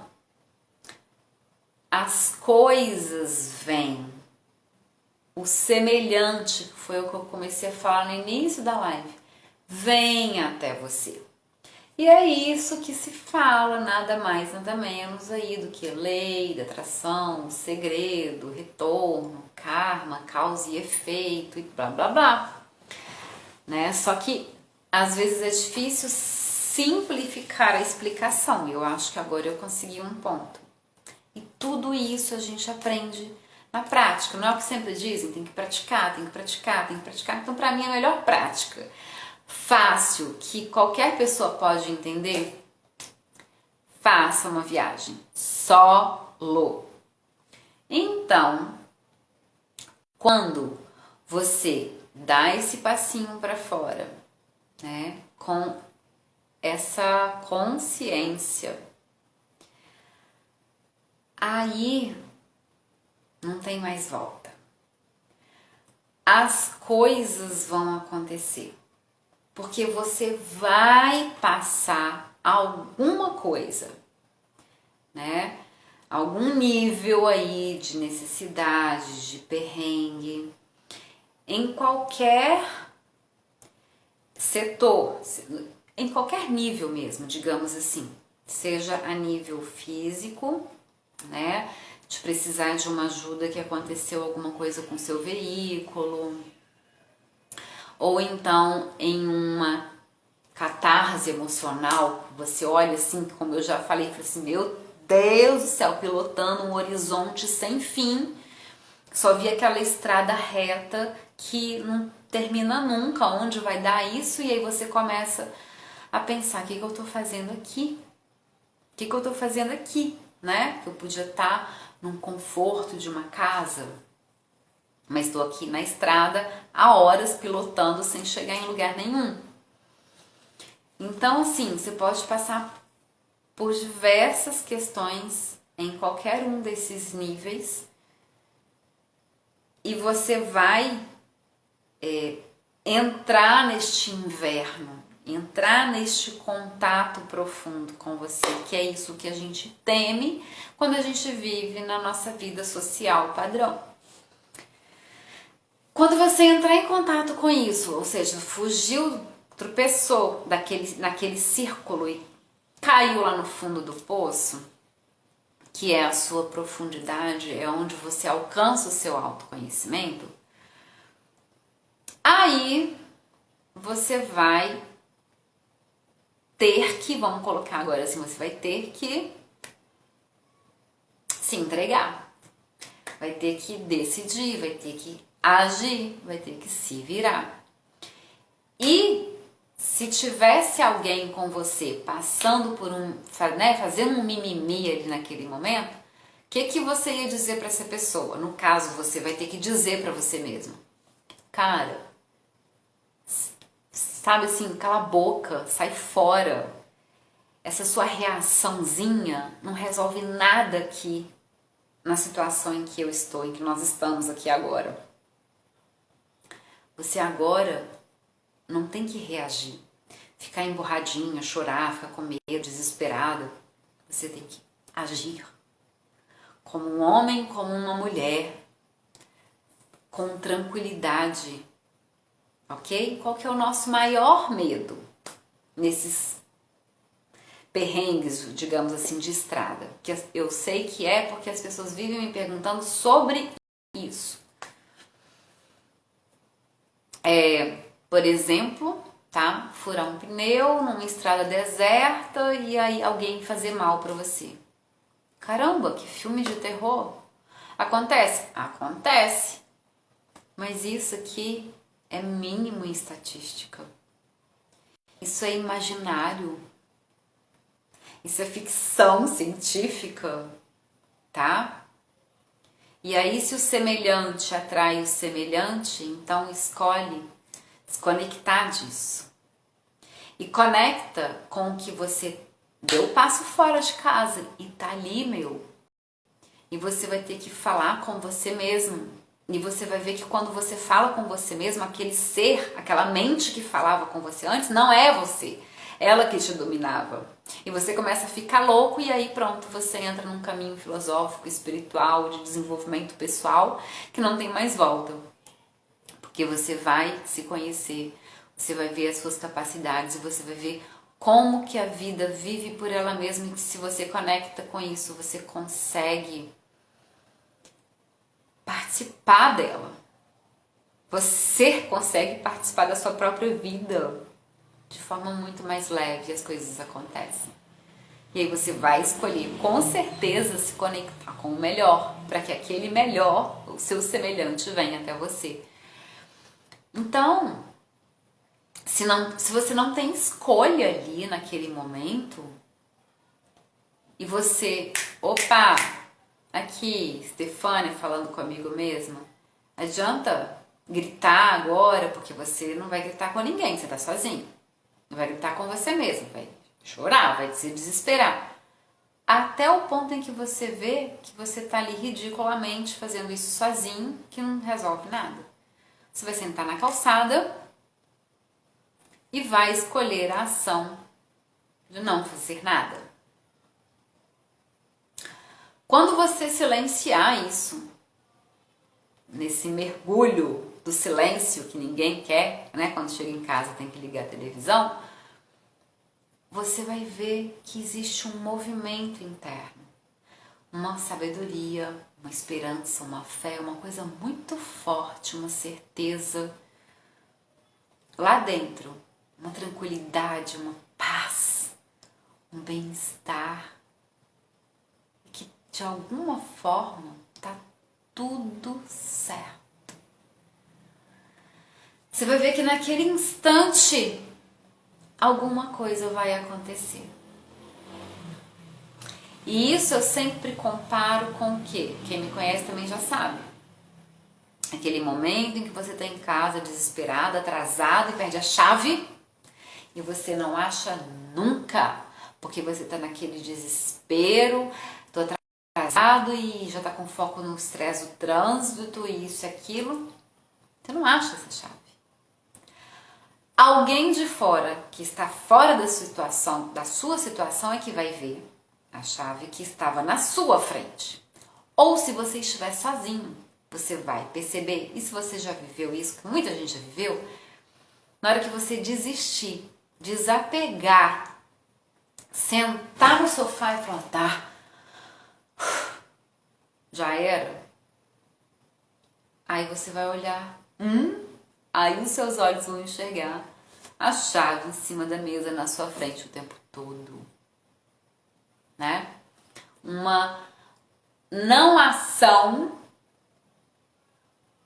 as coisas vêm. O semelhante, foi o que eu comecei a falar no início da live, vem até você. E é isso que se fala, nada mais, nada menos aí do que lei da atração, segredo, retorno, karma, causa e efeito e blá blá blá, né? Só que às vezes é difícil simplificar a explicação. Eu acho que agora eu consegui um ponto. E tudo isso a gente aprende na prática. Não é o que sempre dizem, tem que praticar, tem que praticar, tem que praticar. Então, para mim, a melhor prática, fácil, que qualquer pessoa pode entender, faça uma viagem solo. Então, quando você dá esse passinho para fora, né, com essa consciência, aí não tem mais volta. As coisas vão acontecer, porque você vai passar alguma coisa, né? Algum nível aí de necessidade, de perrengue, em qualquer setor, em qualquer nível mesmo, digamos assim, seja a nível físico, né? De precisar de uma ajuda que aconteceu alguma coisa com seu veículo, ou então em uma catarse emocional, você olha assim, como eu já falei assim, meu Deus do céu, pilotando um horizonte sem fim, só vi aquela estrada reta que não termina nunca, onde vai dar isso, e aí você começa a pensar, o que eu tô fazendo aqui? O que eu tô fazendo aqui, né? Eu podia estar num conforto de uma casa, mas estou aqui na estrada há horas pilotando sem chegar em lugar nenhum. Então, assim, você pode passar por diversas questões em qualquer um desses níveis e você vai entrar neste inverno, entrar neste contato profundo com você, que é isso que a gente teme quando a gente vive na nossa vida social padrão. Quando você entrar em contato com isso, ou seja, fugiu, tropeçou naquele círculo e caiu lá no fundo do poço, que é a sua profundidade, é onde você alcança o seu autoconhecimento, aí você vai ter que, vamos colocar agora assim, você vai ter que se entregar, vai ter que decidir, vai ter que agir, vai ter que se virar. E se tivesse alguém com você passando por fazendo um mimimi ali naquele momento, o que você ia dizer para essa pessoa? No caso, você vai ter que dizer para você mesmo, cara, sabe assim, cala a boca, sai fora. Essa sua reaçãozinha não resolve nada aqui na situação em que eu estou, em que nós estamos aqui agora. Você agora não tem que reagir, ficar emburradinha, chorar, ficar com medo, desesperada. Você tem que agir como um homem, como uma mulher, com tranquilidade, ok? Qual que é o nosso maior medo nesses perrengues, digamos assim, de estrada? Que eu sei que é porque as pessoas vivem me perguntando sobre isso. Por exemplo, tá? Furar um pneu numa estrada deserta e aí alguém fazer mal pra você. Caramba, que filme de terror! Acontece? Acontece. Mas isso aqui é mínimo em estatística. Isso é imaginário. Isso é ficção científica, tá? E aí, se o semelhante atrai o semelhante, então escolhe desconectar disso. E conecta com o que você deu passo fora de casa e tá ali, meu. E você vai ter que falar com você mesmo. E você vai ver que quando você fala com você mesmo, aquele ser, aquela mente que falava com você antes, não é você. Ela que te dominava. E você começa a ficar louco e aí pronto, você entra num caminho filosófico, espiritual, de desenvolvimento pessoal, que não tem mais volta. Porque você vai se conhecer, você vai ver as suas capacidades e você vai ver como que a vida vive por ela mesma e que se você conecta com isso, você consegue participar dela. Você consegue participar da sua própria vida de forma muito mais leve, as coisas acontecem. E aí você vai escolher com certeza se conectar com o melhor, para que aquele melhor, o seu semelhante, venha até você. Então, se você não tem escolha ali naquele momento, e você, opa, aqui, Stefânia falando comigo mesma, adianta gritar agora, porque você não vai gritar com ninguém, você tá sozinho. Não vai gritar com você mesmo, vai chorar, vai se desesperar. Até o ponto em que você vê que você tá ali ridiculamente fazendo isso sozinho, que não resolve nada. Você vai sentar na calçada e vai escolher a ação de não fazer nada. Quando você silenciar isso, nesse mergulho do silêncio que ninguém quer, né? Quando chega em casa tem que ligar a televisão, você vai ver que existe um movimento interno, uma sabedoria, uma esperança, uma fé, uma coisa muito forte, uma certeza lá dentro, uma tranquilidade, uma paz, um bem-estar, que de alguma forma tá tudo certo. Você vai ver que naquele instante alguma coisa vai acontecer. E isso eu sempre comparo com o quê? Quem me conhece também já sabe. Aquele momento em que você está em casa desesperado, atrasado e perde a chave e você não acha nunca, porque você está naquele desespero, tô atrasado e já está com foco no estresse do trânsito e isso e aquilo. Você não acha essa chave. Alguém de fora, que está fora da sua situação, é que vai ver a chave que estava na sua frente. Ou se você estiver sozinho, você vai perceber, e se você já viveu isso, que muita gente já viveu, na hora que você desistir, desapegar, sentar no sofá e falar, tá, já era. Aí você vai olhar, aí os seus olhos vão enxergar a chave em cima da mesa na sua frente o tempo todo, né? Uma não ação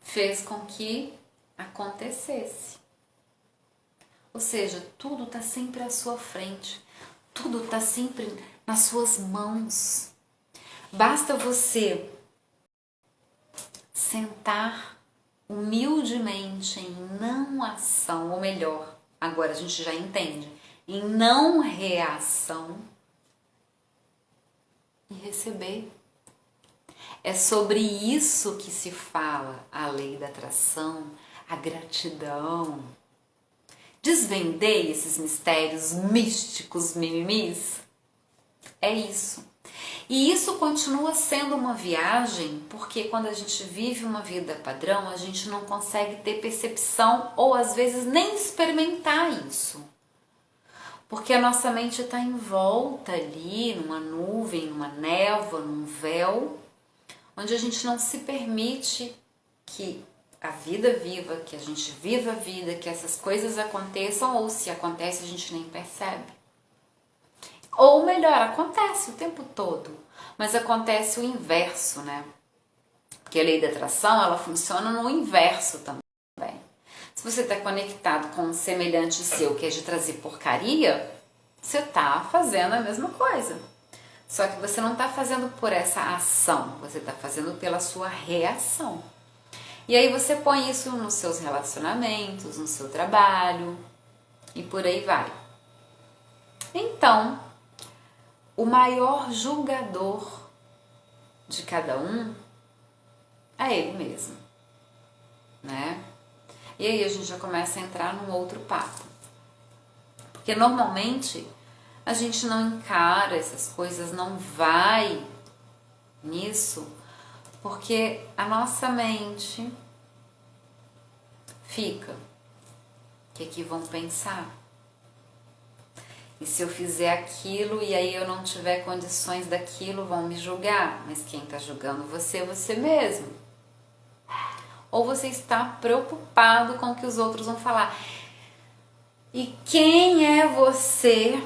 fez com que acontecesse. Ou seja, tudo está sempre à sua frente, tudo está sempre nas suas mãos. Basta você sentar humildemente em não ação, ou melhor, agora a gente já entende, em não reação e receber. É sobre isso que se fala a lei da atração, a gratidão. Desvendei esses mistérios místicos, mimimis. É isso. E isso continua sendo uma viagem, porque quando a gente vive uma vida padrão, a gente não consegue ter percepção ou às vezes nem experimentar isso. Porque a nossa mente está envolta ali numa nuvem, numa névoa, num véu, onde a gente não se permite que a vida viva, que a gente viva a vida, que essas coisas aconteçam, ou se acontece a gente nem percebe. Ou melhor, acontece o tempo todo, mas acontece o inverso, né? Porque a lei da atração, ela funciona no inverso também. Se você está conectado com um semelhante seu que é de trazer porcaria, você está fazendo a mesma coisa. Só que você não está fazendo por essa ação, você está fazendo pela sua reação. E aí você põe isso nos seus relacionamentos, no seu trabalho e por aí vai. Então, o maior julgador de cada um é ele mesmo, né? E aí a gente já começa a entrar num outro papo. Porque normalmente a gente não encara essas coisas, não vai nisso, porque a nossa mente fica, o que vão pensar? E se eu fizer aquilo e aí eu não tiver condições daquilo, vão me julgar. Mas quem está julgando você é você mesmo. Ou você está preocupado com o que os outros vão falar. E quem é você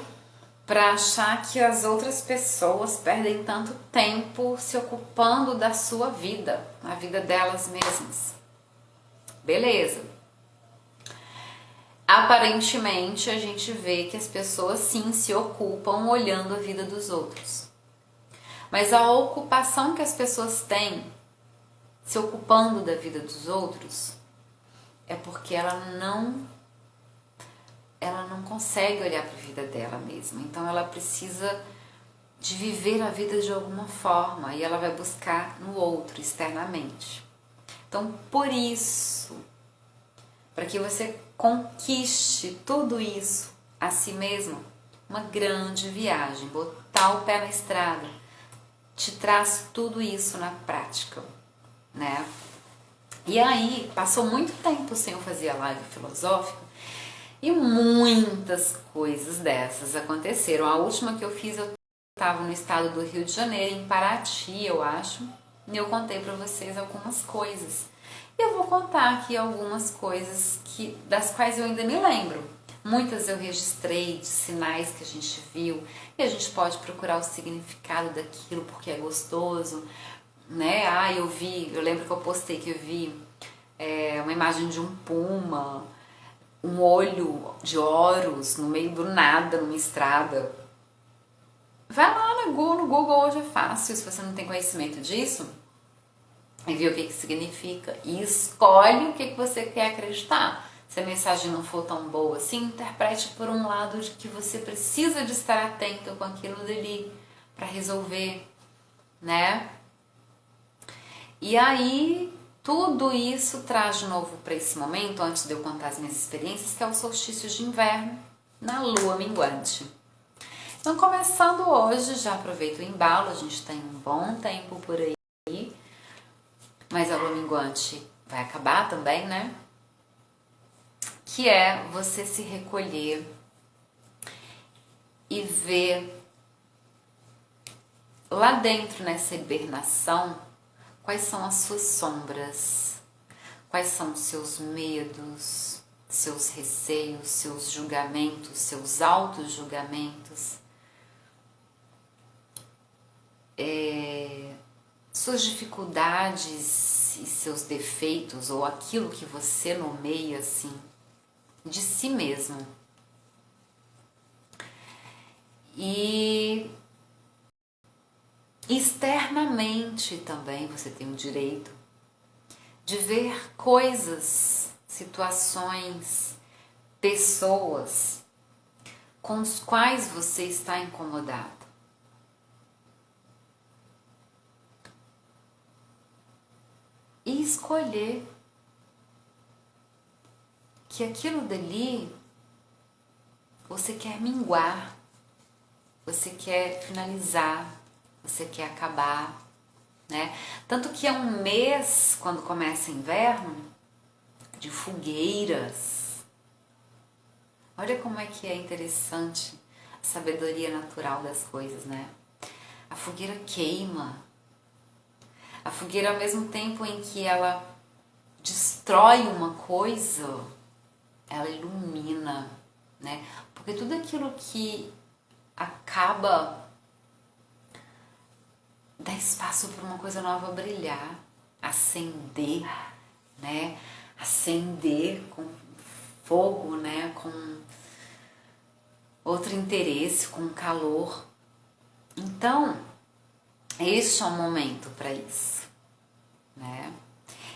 para achar que as outras pessoas perdem tanto tempo se ocupando da sua vida, a vida delas mesmas? Beleza. Aparentemente a gente vê que as pessoas sim se ocupam olhando a vida dos outros. Mas a ocupação que as pessoas têm se ocupando da vida dos outros é porque ela não consegue olhar para a vida dela mesma. Então ela precisa de viver a vida de alguma forma e ela vai buscar no outro, externamente. Então, por isso, para que você conquiste tudo isso a si mesmo, uma grande viagem, botar o pé na estrada, te traz tudo isso na prática, né? E aí, passou muito tempo sem eu fazer a live filosófica e muitas coisas dessas aconteceram. A última que eu fiz, eu estava no estado do Rio de Janeiro, em Paraty, eu acho, e eu contei para vocês algumas coisas. E eu vou contar aqui algumas coisas das quais eu ainda me lembro. Muitas eu registrei de sinais que a gente viu, e a gente pode procurar o significado daquilo porque é gostoso, né? Eu lembro que eu postei que eu vi uma imagem de um puma, um olho de Horus no meio do nada, numa estrada. Vai lá no Google hoje é fácil, se você não tem conhecimento disso, e ver o que significa. E escolhe o que você quer acreditar. Se a mensagem não for tão boa assim, interprete por um lado de que você precisa de estar atento com aquilo dali para resolver, né? E aí, tudo isso traz de novo para esse momento, antes de eu contar as minhas experiências, que é o solstício de inverno na lua minguante. Então, começando hoje, já aproveito o embalo, a gente tem um bom tempo por aí, mas a lua minguante vai acabar também, né? Que é você se recolher e ver lá dentro, nessa hibernação, quais são as suas sombras, quais são os seus medos, seus receios, seus julgamentos, seus auto-julgamentos, suas dificuldades e seus defeitos, ou aquilo que você nomeia assim, de si mesmo. E externamente também você tem o direito de ver coisas, situações, pessoas com os quais você está incomodado. E escolher que aquilo dali você quer minguar, você quer finalizar, você quer acabar, né? Tanto que é um mês, quando começa inverno, de fogueiras. Olha como é que é interessante a sabedoria natural das coisas, né? A fogueira queima. A fogueira, ao mesmo tempo em que ela destrói uma coisa, ela ilumina, né? Porque tudo aquilo que acaba dá espaço para uma coisa nova brilhar, acender, né? Acender com fogo, né? Com outro interesse, com calor. Então, este é o momento para isso, né?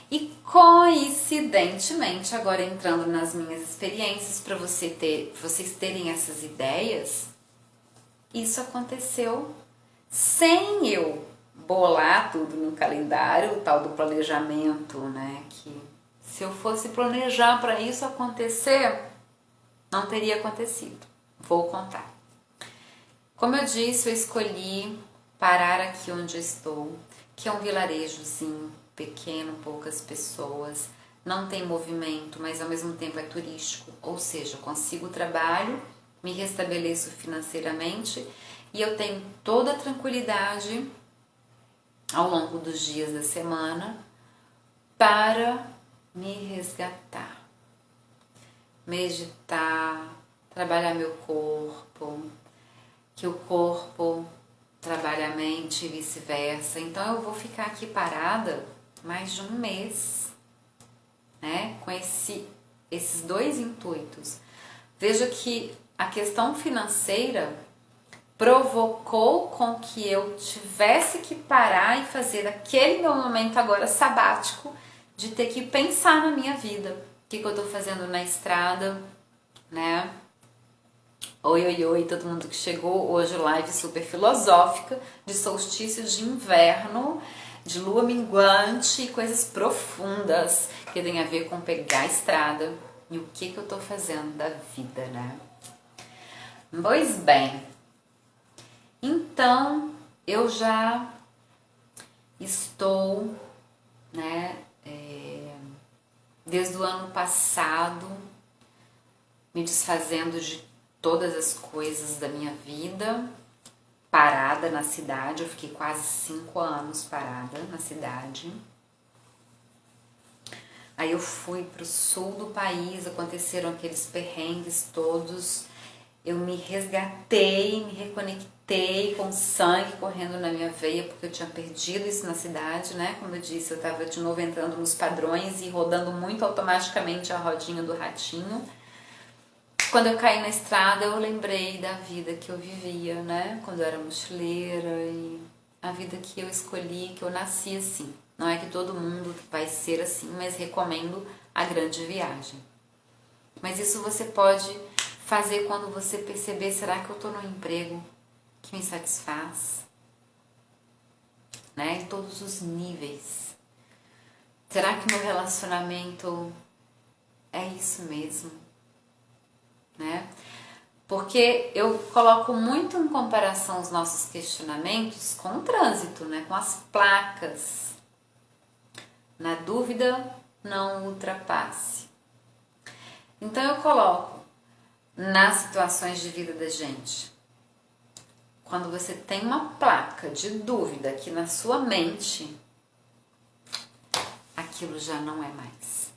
E coincidentemente, agora entrando nas minhas experiências para vocês terem essas ideias, isso aconteceu sem eu bolar tudo no calendário, o tal do planejamento, né? Que se eu fosse planejar para isso acontecer, não teria acontecido. Vou contar. Como eu disse, eu escolhi parar aqui onde eu estou, que é um vilarejozinho pequeno, poucas pessoas, não tem movimento, mas ao mesmo tempo é turístico, ou seja, consigo trabalho me restabeleço financeiramente e eu tenho toda a tranquilidade ao longo dos dias da semana para me resgatar, meditar, trabalhar meu corpo, que o corpo trabalha a mente e vice-versa. Então eu vou ficar aqui parada mais de um mês, né, com esses dois intuitos. Veja que a questão financeira provocou com que eu tivesse que parar e fazer aquele meu momento agora sabático de ter que pensar na minha vida. O que eu tô fazendo na estrada, né? Oi, oi, oi, todo mundo que chegou. Hoje live super filosófica de solstício de inverno, de lua minguante e coisas profundas que tem a ver com pegar a estrada e o que eu tô fazendo da vida, né? Pois bem, então eu já estou, né, desde o ano passado me desfazendo de todas as coisas da minha vida, parada na cidade. Eu fiquei quase 5 anos parada na cidade. Aí eu fui pro sul do país, aconteceram aqueles perrengues todos. Eu me resgatei, me reconectei com sangue correndo na minha veia, porque eu tinha perdido isso na cidade, né? Como eu disse, eu tava de novo entrando nos padrões e rodando muito automaticamente a rodinha do ratinho. Quando eu caí na estrada, eu lembrei da vida que eu vivia, né? Quando eu era mochileira e a vida que eu escolhi, que eu nasci assim. Não é que todo mundo vai ser assim, mas recomendo a grande viagem. Mas isso você pode fazer quando você perceber, será que eu tô num emprego que me satisfaz? Né? Em todos os níveis. Será que meu relacionamento é isso mesmo? Né? Porque eu coloco muito em comparação os nossos questionamentos com o trânsito, né? Com as placas. Na dúvida, não ultrapasse. Então eu coloco nas situações de vida da gente, quando você tem uma placa de dúvida aqui na sua mente, aquilo já não é mais.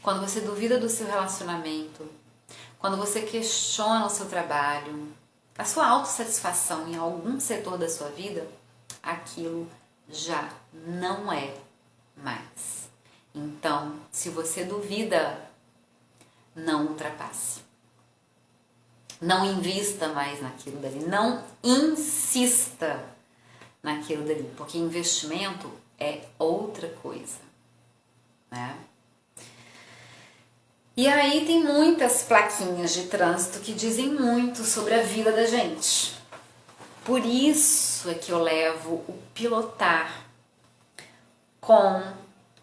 Quando você duvida do seu relacionamento, quando você questiona o seu trabalho, a sua autossatisfação em algum setor da sua vida, aquilo já não é mais. Então, se você duvida, não ultrapasse. Não invista mais naquilo dali, não insista naquilo dali, porque investimento é outra coisa, né? E aí tem muitas plaquinhas de trânsito que dizem muito sobre a vida da gente. Por isso é que eu levo o pilotar com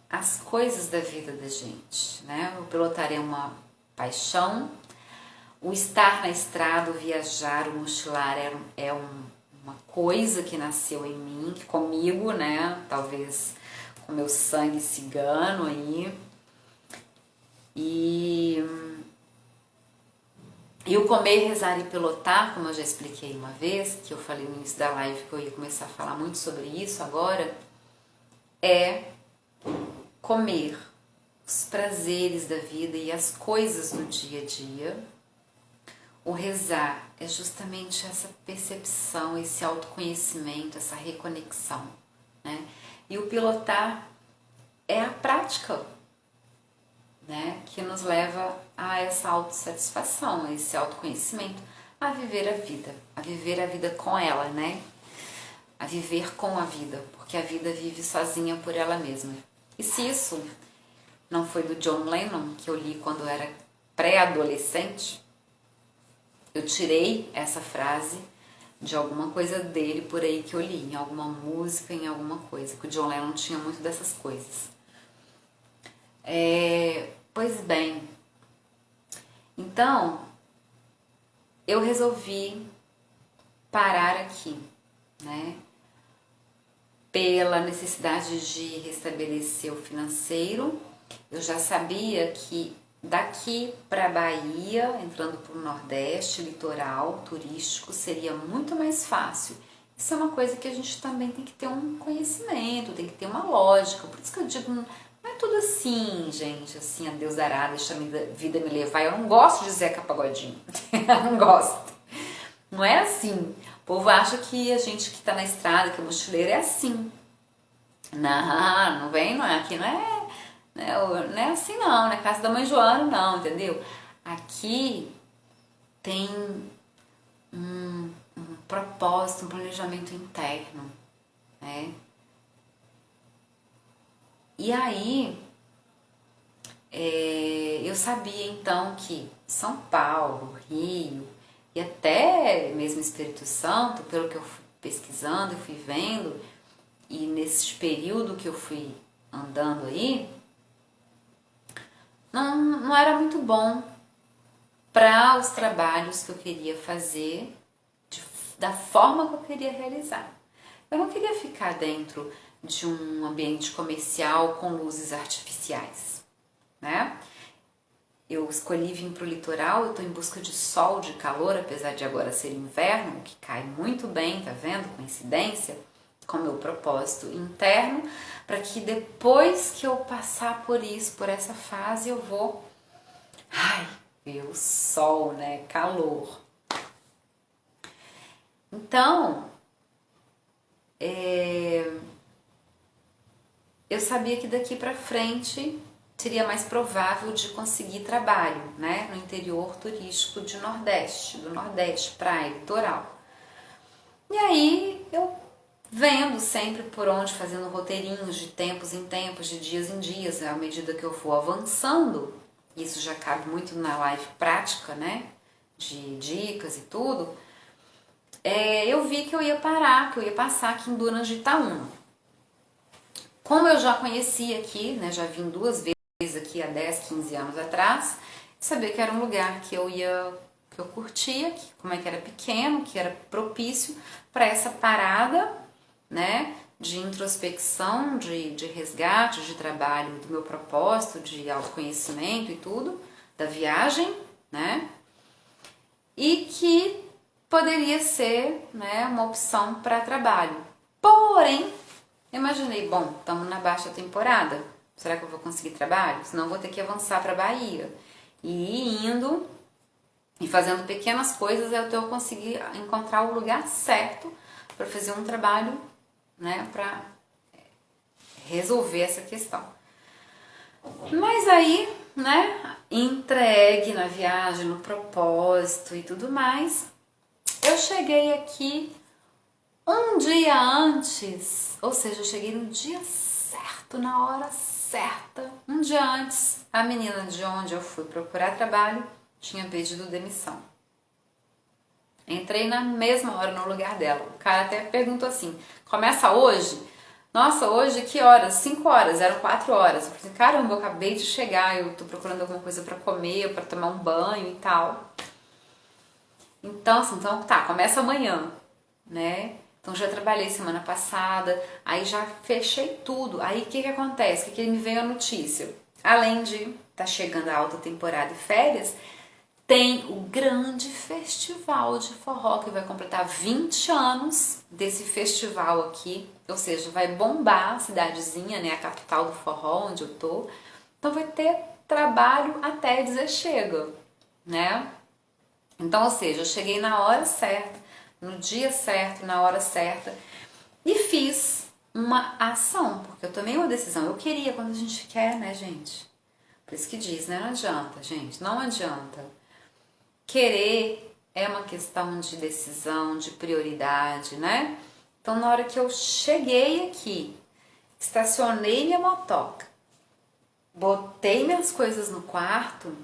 as coisas da vida da gente, né? O pilotar é uma paixão, o estar na estrada, o viajar, o mochilar uma coisa que nasceu em mim, comigo, né? Talvez com meu sangue cigano aí. E o comer, rezar e pilotar, como eu já expliquei uma vez, que eu falei no início da live que eu ia começar a falar muito sobre isso agora, é comer os prazeres da vida e as coisas do dia a dia. O rezar é justamente essa percepção, esse autoconhecimento, essa reconexão, né? E o pilotar é a prática, né, que nos leva a essa autossatisfação, a esse autoconhecimento, a viver a vida com ela, né? A viver com a vida, porque a vida vive sozinha por ela mesma. E se isso não foi do John Lennon, que eu li quando eu era pré-adolescente, eu tirei essa frase de alguma coisa dele por aí que eu li, em alguma música, em alguma coisa, que o John Lennon tinha muito dessas coisas. Pois bem, então eu resolvi parar aqui, né? Pela necessidade de restabelecer o financeiro. Eu já sabia que daqui para Bahia, entrando para o Nordeste, litoral, turístico, seria muito mais fácil. Isso é uma coisa que a gente também tem que ter um conhecimento, tem que ter uma lógica. Por isso que eu digo, não é tudo assim, gente, assim, a Deus dará, deixa a vida me levar. Eu não gosto de Zeca Pagodinho, eu não gosto. Não é assim. O povo acha que a gente que tá na estrada, que é mochileiro, é assim. Não, não vem, não é, aqui não é assim não, não é casa da mãe Joana não, entendeu? Aqui tem um propósito, um planejamento interno, né? E aí, eu sabia então que São Paulo, Rio e até mesmo Espírito Santo, pelo que eu fui pesquisando, eu fui vendo, e nesse período que eu fui andando aí, não era muito bom para os trabalhos que eu queria fazer, da forma que eu queria realizar. Eu não queria ficar dentro de um ambiente comercial com luzes artificiais, né? Eu escolhi vir para o litoral, eu estou em busca de sol, de calor, apesar de agora ser inverno, que cai muito bem, tá vendo? Coincidência, com o meu propósito interno, para que depois que eu passar por isso, por essa fase, eu vou ver o sol, né? Calor. Então, eu sabia que daqui para frente seria mais provável de conseguir trabalho, né, no interior turístico do Nordeste, praia, litoral. E aí eu vendo sempre por onde, fazendo roteirinhos de tempos em tempos, de dias em dias, à medida que eu for avançando, isso já cabe muito na live prática, né, de dicas e tudo, eu vi que eu ia parar, que eu ia passar aqui em Dunas de Itaúna. Como eu já conhecia aqui, né, já vim 2 vezes aqui há 10, 15 anos atrás, sabia que era um lugar que eu curtia, que como é que era pequeno, que era propício para essa parada, né, de introspecção, de resgate, de trabalho do meu propósito, de autoconhecimento e tudo, da viagem, né, e que poderia ser, né, uma opção para trabalho. Porém, imaginei, bom, estamos na baixa temporada, será que eu vou conseguir trabalho? Senão eu vou ter que avançar para Bahia. E ir indo e fazendo pequenas coisas até eu conseguir encontrar o lugar certo para fazer um trabalho, né, para resolver essa questão. Mas aí, né, entregue na viagem, no propósito e tudo mais, eu cheguei aqui um dia antes, ou seja, eu cheguei no dia certo, na hora certa. Um dia antes, a menina de onde eu fui procurar trabalho tinha pedido demissão. Entrei na mesma hora no lugar dela. O cara até perguntou assim, começa hoje? Nossa, hoje que horas? 5 horas, eram 4 horas. Eu falei assim, caramba, eu acabei de chegar, eu tô procurando alguma coisa pra comer, pra tomar um banho e tal. Então, assim, então tá, começa amanhã, né? Então já trabalhei semana passada, aí já fechei tudo. Aí o que acontece? Que me veio a notícia? Além de tá chegando a alta temporada e férias, tem o grande festival de forró que vai completar 20 anos desse festival aqui, ou seja, vai bombar a cidadezinha, né, a capital do forró onde eu tô. Então vai ter trabalho até dizer chega, né? Então, ou seja, eu cheguei na hora certa, no dia certo, na hora certa e fiz uma ação, porque eu tomei uma decisão. Eu queria, quando a gente quer, né, gente? Por isso que diz, né? Não adianta, gente, não adianta. Querer é uma questão de decisão, de prioridade, né? Então, na hora que eu cheguei aqui, estacionei minha motoca, botei minhas coisas no quarto,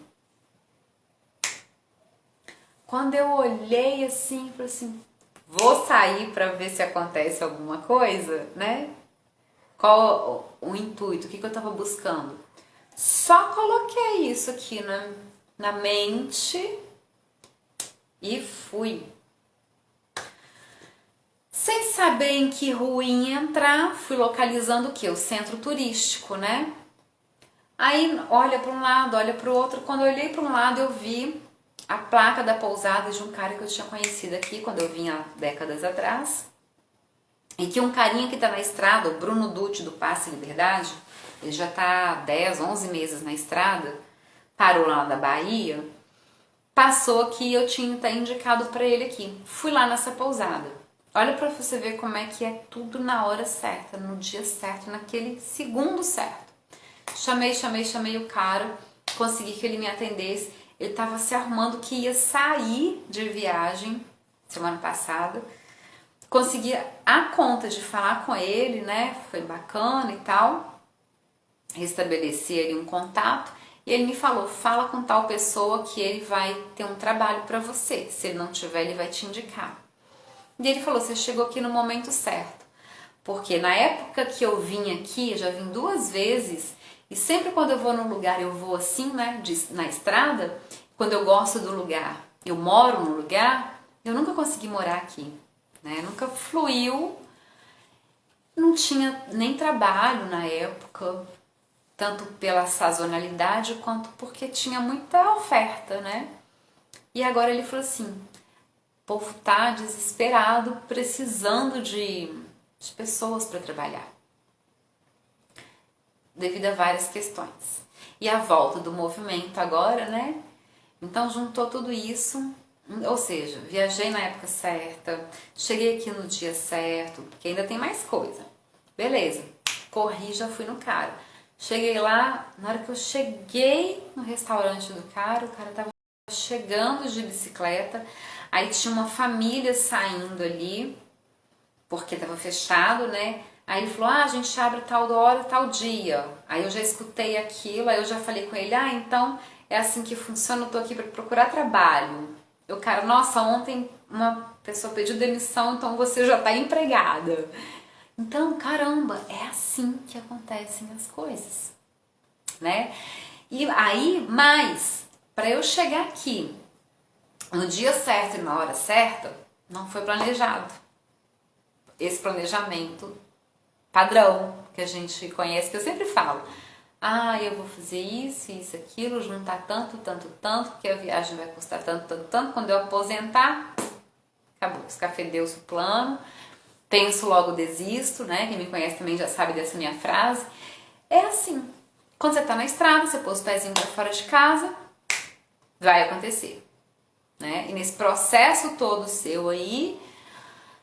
quando eu olhei assim, falei assim, vou sair para ver se acontece alguma coisa, né? Qual o intuito, o que eu tava buscando? Só coloquei isso aqui na mente e fui. Sem saber em que rua ia entrar, fui localizando o que? O centro turístico, né? Aí olha para um lado, olha para o outro. Quando eu olhei para um lado, eu vi a placa da pousada de um cara que eu tinha conhecido aqui quando eu vim há décadas atrás. E que um carinha que está na estrada, o Bruno Dutti do Passe Liberdade, ele já está há 10, 11 meses na estrada, parou lá da Bahia, passou aqui e eu tinha até indicado para ele aqui. Fui lá nessa pousada. Olha para você ver como é que é tudo na hora certa, no dia certo, naquele segundo certo. Chamei o cara, consegui que ele me atendesse. Ele estava se arrumando que ia sair de viagem semana passada. Consegui a conta de falar com ele, né? Foi bacana e tal. Restabeleci ali um contato. E ele me falou, fala com tal pessoa que ele vai ter um trabalho para você. Se ele não tiver, ele vai te indicar. E ele falou, você chegou aqui no momento certo. Porque na época que eu vim aqui, eu já vim 2 vezes. E sempre quando eu vou num lugar, eu vou assim, né? Na estrada. Quando eu gosto do lugar, eu moro no lugar. Eu nunca consegui morar aqui. Né? Nunca fluiu, não tinha nem trabalho na época, tanto pela sazonalidade quanto porque tinha muita oferta, né? E agora ele falou assim, o povo tá desesperado, precisando de pessoas para trabalhar, devido a várias questões. E a volta do movimento agora, né? Então juntou tudo isso. Ou seja, viajei na época certa, cheguei aqui no dia certo, porque ainda tem mais coisa. Beleza, corri, já fui no cara. Cheguei lá, na hora que eu cheguei no restaurante do cara, o cara tava chegando de bicicleta, aí tinha uma família saindo ali, porque tava fechado, né? Aí ele falou, a gente abre tal hora, tal dia. Aí eu já escutei aquilo, aí eu já falei com ele, então é assim que funciona, eu tô aqui para procurar trabalho. Eu, cara, nossa, ontem uma pessoa pediu demissão, então você já tá empregada. Então, caramba, é assim que acontecem as coisas, né? E aí, mas, para eu chegar aqui no dia certo e na hora certa, não foi planejado. Esse planejamento padrão que a gente conhece, que eu sempre falo. Eu vou fazer isso, aquilo, juntar tanto, porque a viagem vai custar tanto. Quando eu aposentar, acabou, escafedeu-se o plano, penso logo desisto, né? Quem me conhece também já sabe dessa minha frase. É assim, quando você tá na estrada, você pôs o pezinho pra fora de casa, vai acontecer, né? E nesse processo todo seu aí,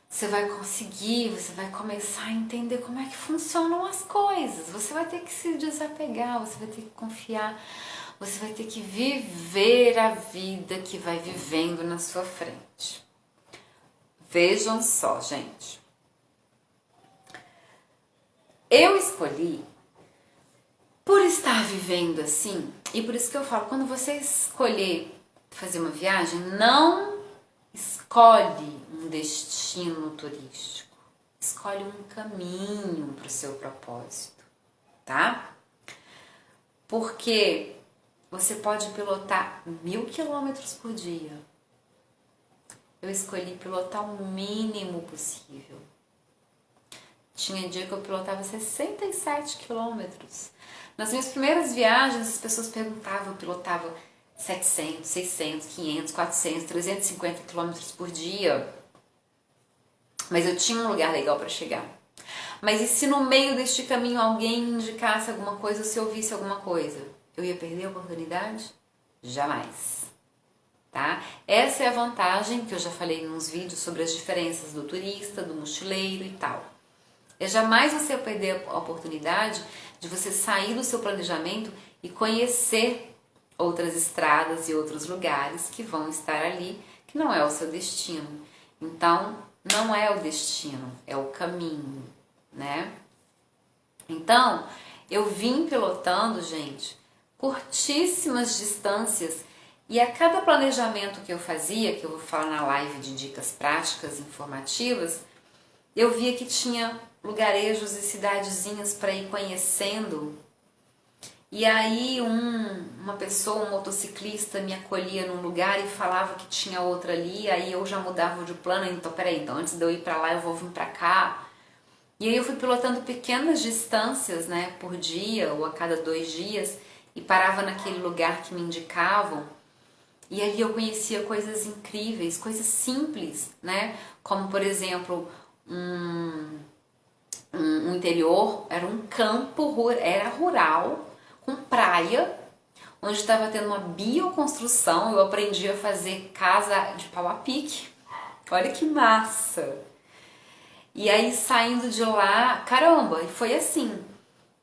você vai conseguir, você vai começar a entender como é que funcionam as coisas. Você vai ter que se desapegar, você vai ter que confiar, você vai ter que viver a vida que vai vivendo na sua frente. Vejam só, gente. Eu escolhi por estar vivendo assim, e por isso que eu falo, quando você escolher fazer uma viagem, não escolhe um destino turístico, escolhe um caminho para o seu propósito, tá? Porque você pode pilotar 1000 quilômetros por dia. Eu escolhi pilotar o mínimo possível. Tinha dia que eu pilotava 67 quilômetros. Nas minhas primeiras viagens, as pessoas perguntavam, eu pilotava 700, 600, 500, 400, 350 quilômetros por dia. Mas eu tinha um lugar legal para chegar. Mas e se no meio deste caminho alguém me indicasse alguma coisa, ou se eu visse alguma coisa? Eu ia perder a oportunidade? Jamais. Tá? Essa é a vantagem, que eu já falei nos vídeos sobre as diferenças do turista, do mochileiro e tal. É jamais você perder a oportunidade de você sair do seu planejamento e conhecer outras estradas e outros lugares que vão estar ali, que não é o seu destino. Então, não é o destino, é o caminho, né? Então, eu vim pilotando, gente, curtíssimas distâncias, e a cada planejamento que eu fazia, que eu vou falar na live de dicas práticas, informativas, eu via que tinha lugarejos e cidadezinhas para ir conhecendo. E aí uma pessoa, um motociclista me acolhia num lugar e falava que tinha outra ali, aí eu já mudava de plano, então peraí, então antes de eu ir para lá eu vou vir para cá. E aí eu fui pilotando pequenas distâncias, né, por dia ou a cada 2 dias e parava naquele lugar que me indicavam. E ali eu conhecia coisas incríveis, coisas simples, né? Como, por exemplo, um interior, era um campo, era rural, com praia, onde estava tendo uma bioconstrução. Eu aprendi a fazer casa de pau a pique. Olha que massa! E aí saindo de lá, caramba, e foi assim.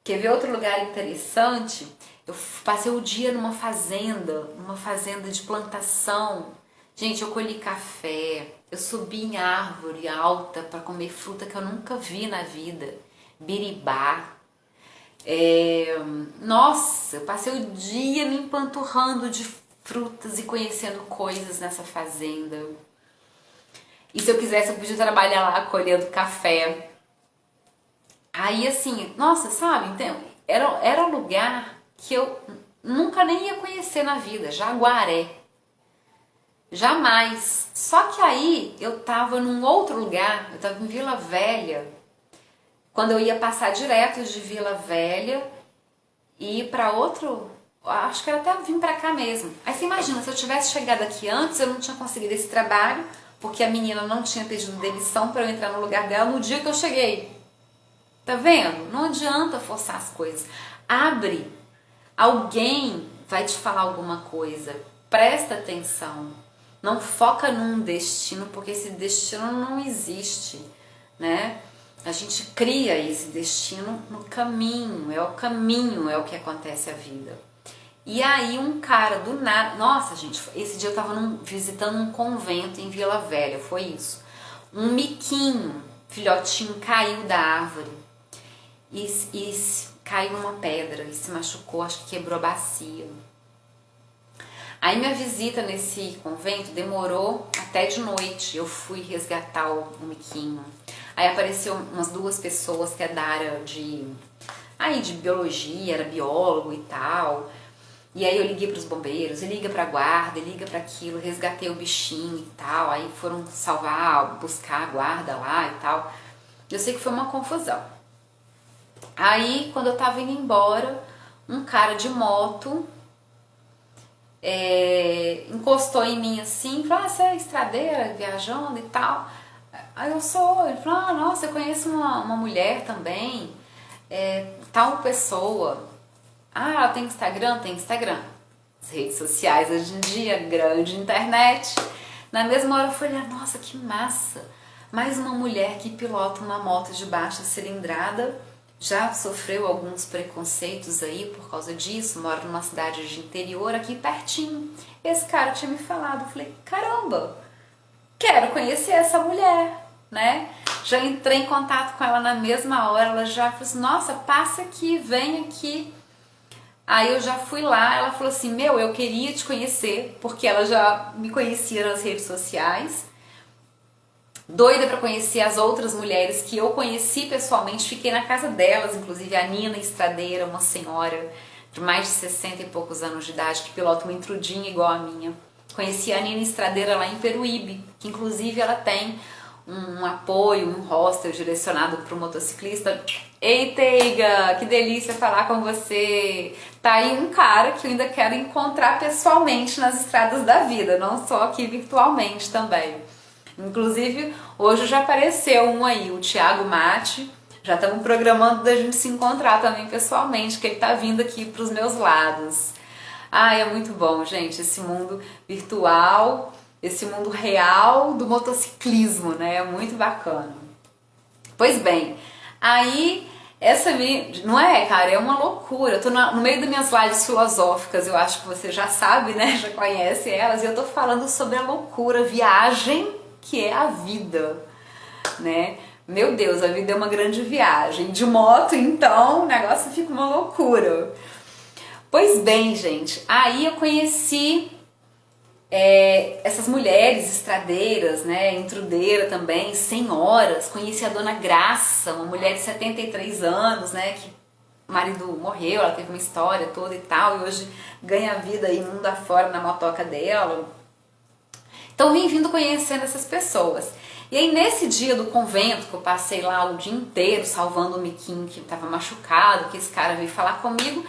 Quer ver outro lugar interessante? Eu passei o dia numa fazenda de plantação. Gente, eu colhi café, eu subi em árvore alta para comer fruta que eu nunca vi na vida, biribá. Nossa, eu passei o dia me empanturrando de frutas e conhecendo coisas nessa fazenda. E se eu quisesse, eu podia trabalhar lá colhendo café. Aí assim, nossa, sabe? Então, era um lugar que eu nunca nem ia conhecer na vida, Jaguaré. Jamais. Só que aí eu tava num outro lugar, eu tava em Vila Velha, quando eu ia passar direto de Vila Velha e ir pra outro, acho que era até vir pra cá mesmo. Aí você imagina, se eu tivesse chegado aqui antes, eu não tinha conseguido esse trabalho, porque a menina não tinha pedido demissão pra eu entrar no lugar dela no dia que eu cheguei. Tá vendo? Não adianta forçar as coisas. Abre. Alguém vai te falar alguma coisa. Presta atenção. Não foca num destino, porque esse destino não existe, né? A gente cria esse destino no caminho. É o caminho, é o que acontece a vida. E aí um cara do nada... Nossa, gente, esse dia eu tava visitando um convento em Vila Velha, foi isso. Um miquinho, filhotinho, caiu da árvore. E caiu numa pedra e se machucou, acho que quebrou a bacia. Aí minha visita nesse convento demorou até de noite. Eu fui resgatar o miquinho. Aí apareceu umas 2 pessoas que é da área de biologia, era biólogo e tal. E aí eu liguei para os bombeiros, liga para a guarda, liga para aquilo, resgatei o bichinho e tal. Aí foram salvar, buscar a guarda lá e tal. Eu sei que foi uma confusão. Aí, quando eu tava indo embora, um cara de moto encostou em mim assim, falou, você é estradeira, viajando e tal. Aí eu sou, ele falou, nossa, eu conheço uma mulher também, tal pessoa. Ah, ela tem Instagram? Tem Instagram. As redes sociais hoje em dia, grande internet. Na mesma hora eu falei, nossa, que massa. Mais uma mulher que pilota uma moto de baixa cilindrada. Já sofreu alguns preconceitos aí por causa disso, mora numa cidade de interior aqui pertinho. Esse cara tinha me falado, eu falei, caramba, quero conhecer essa mulher, né? Já entrei em contato com ela na mesma hora, ela já falou assim, nossa, passa aqui, vem aqui. Aí eu já fui lá, ela falou assim, eu queria te conhecer, porque ela já me conhecia nas redes sociais. Doida pra conhecer as outras mulheres que eu conheci pessoalmente, fiquei na casa delas, inclusive a Nina Estradeira, uma senhora de mais de 60 e poucos anos de idade, que pilota uma intrudinha igual a minha. Conheci a Nina Estradeira lá em Peruíbe, que inclusive ela tem um apoio, um hostel direcionado para o motociclista. Eita, Eiga, que delícia falar com você! Tá aí um cara que eu ainda quero encontrar pessoalmente nas estradas da vida, não só aqui virtualmente também. Inclusive, hoje já apareceu um aí, o Thiago Mate. Já estamos programando da gente se encontrar também pessoalmente, que ele tá vindo aqui pros meus lados. Ah, é muito bom, gente, esse mundo virtual, esse mundo real do motociclismo, né? É muito bacana. Pois bem, aí não é, cara, é uma loucura. Eu tô no meio das minhas lives filosóficas, eu acho que você já sabe, né? Já conhece elas, e eu tô falando sobre a loucura, a viagem que é a vida, né? Meu Deus, a vida é uma grande viagem. De moto, então, o negócio fica uma loucura. Pois bem, gente, aí eu conheci essas mulheres estradeiras, né, intrudeira também, senhoras. Conheci a Dona Graça, uma mulher de 73 anos, né, que o marido morreu, ela teve uma história toda e tal, e hoje ganha vida aí mundo afora na motoca dela. Então vim vindo conhecendo essas pessoas. E aí nesse dia do convento, que eu passei lá o dia inteiro salvando o Miquinho que estava machucado, que esse cara veio falar comigo,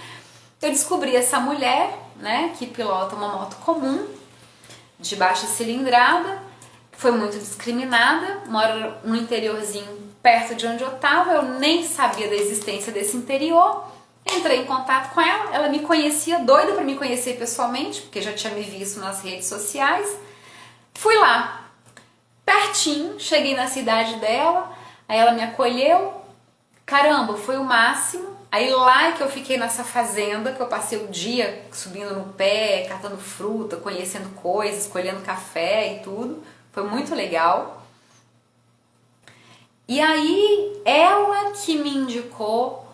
eu descobri essa mulher, né, que pilota uma moto comum, de baixa cilindrada, foi muito discriminada, mora no interiorzinho perto de onde eu estava, eu nem sabia da existência desse interior, entrei em contato com ela, ela me conhecia, doida para me conhecer pessoalmente, porque já tinha me visto nas redes sociais, fui lá, pertinho, cheguei na cidade dela, aí ela me acolheu, caramba, foi o máximo. Aí lá é que eu fiquei nessa fazenda, que eu passei o dia subindo no pé, catando fruta, conhecendo coisas, colhendo café e tudo. Foi muito legal. E aí ela que me indicou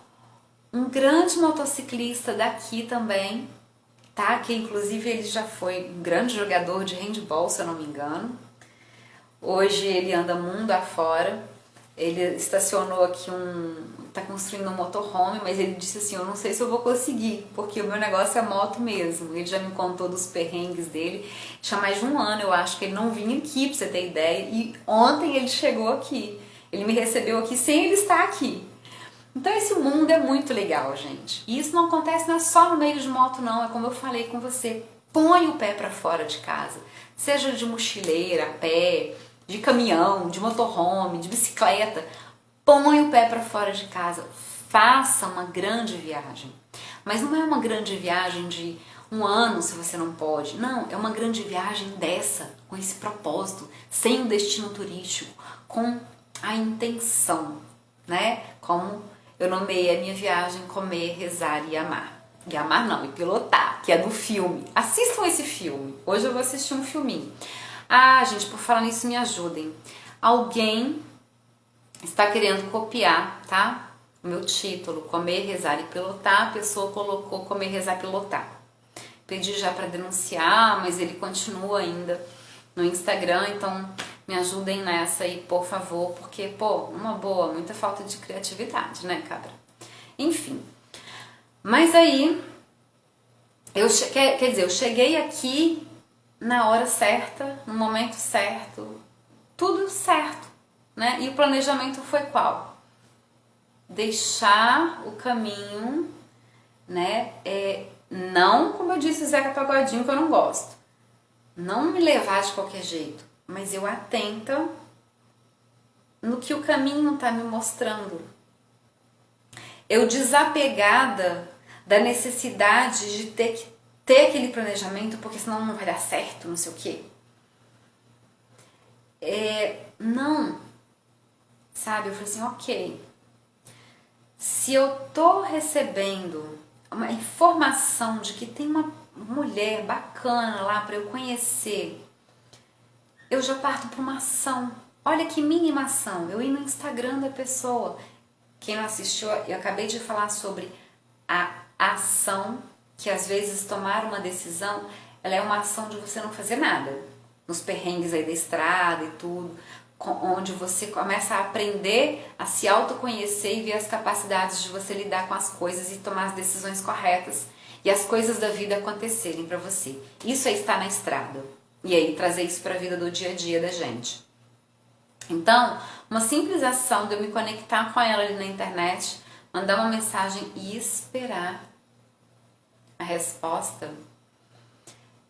um grande motociclista daqui também, tá? Que inclusive ele já foi um grande jogador de handball, se eu não me engano. Hoje ele anda mundo afora. Ele estacionou aqui tá construindo um motorhome, mas ele disse assim, eu não sei se eu vou conseguir, porque o meu negócio é moto mesmo. Ele já me contou dos perrengues dele. Tinha mais de um ano, eu acho, que ele não vinha aqui, pra você ter ideia. E ontem ele chegou aqui. Ele me recebeu aqui sem ele estar aqui. Então esse mundo é muito legal, gente. E isso não acontece não é só no meio de moto, não. É como eu falei com você. Põe o pé pra fora de casa. Seja de mochileira, a pé, de caminhão, de motorhome, de bicicleta. Põe o pé para fora de casa, faça uma grande viagem. Mas não é uma grande viagem de um ano se você não pode. Não, é uma grande viagem dessa, com esse propósito, sem um destino turístico, com a intenção, né? Como eu nomeei a minha viagem Comer, Rezar e Amar. E amar não, e pilotar, que é do filme. Assistam esse filme. Hoje eu vou assistir um filminho. Ah, gente, por falar nisso, me ajudem. Alguém está querendo copiar, tá? O meu título, Comer, Rezar e Pilotar, a pessoa colocou Comer, Rezar e Pilotar. Pedi já para denunciar, mas ele continua ainda no Instagram, então me ajudem nessa aí, por favor, porque, pô, uma boa, muita falta de criatividade, né, cabra? Enfim, mas aí, quer dizer, eu cheguei aqui na hora certa, no momento certo, tudo certo, né? E o planejamento foi qual? Deixar o caminho, né? Não, como eu disse, Zeca Pagodinho, que eu não gosto. Não me levar de qualquer jeito, mas eu atenta no que o caminho está me mostrando. Eu desapegada da necessidade de ter aquele planejamento, porque senão não vai dar certo, não sei o quê. Não, sabe? Eu falei assim, ok, se eu tô recebendo uma informação de que tem uma mulher bacana lá para eu conhecer, eu já parto para uma ação. Olha que mínima ação, eu ir no Instagram da pessoa. Quem não assistiu, eu acabei de falar sobre a ação, que às vezes tomar uma decisão, ela é uma ação de você não fazer nada. Nos perrengues aí da estrada e tudo, onde você começa a aprender a se autoconhecer e ver as capacidades de você lidar com as coisas e tomar as decisões corretas e as coisas da vida acontecerem para você. Isso é estar na estrada. E aí trazer isso para a vida do dia a dia da gente. Então, uma simples ação de eu me conectar com ela ali na internet, mandar uma mensagem e esperar a resposta,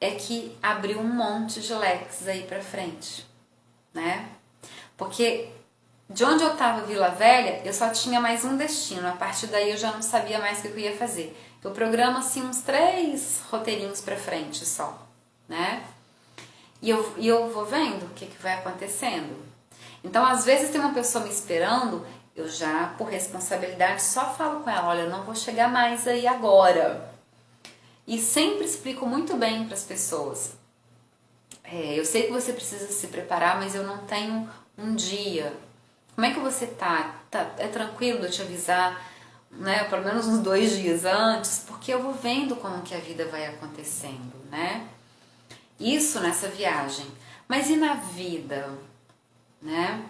é que abriu um monte de leques aí pra frente, né? Porque de onde eu tava, Vila Velha, eu só tinha mais um destino. A partir daí eu já não sabia mais o que eu ia fazer. Eu programo assim uns 3 roteirinhos pra frente só, né? E eu vou vendo o que vai acontecendo. Então, às vezes tem uma pessoa me esperando, eu já, por responsabilidade, só falo com ela, olha, eu não vou chegar mais aí agora. E sempre explico muito bem para as pessoas. Eu sei que você precisa se preparar, mas eu não tenho um dia. Como é que você tá? É tranquilo de eu te avisar, né? Pelo menos uns 2 dias antes, porque eu vou vendo como que a vida vai acontecendo, né? Isso nessa viagem. Mas e na vida? Né?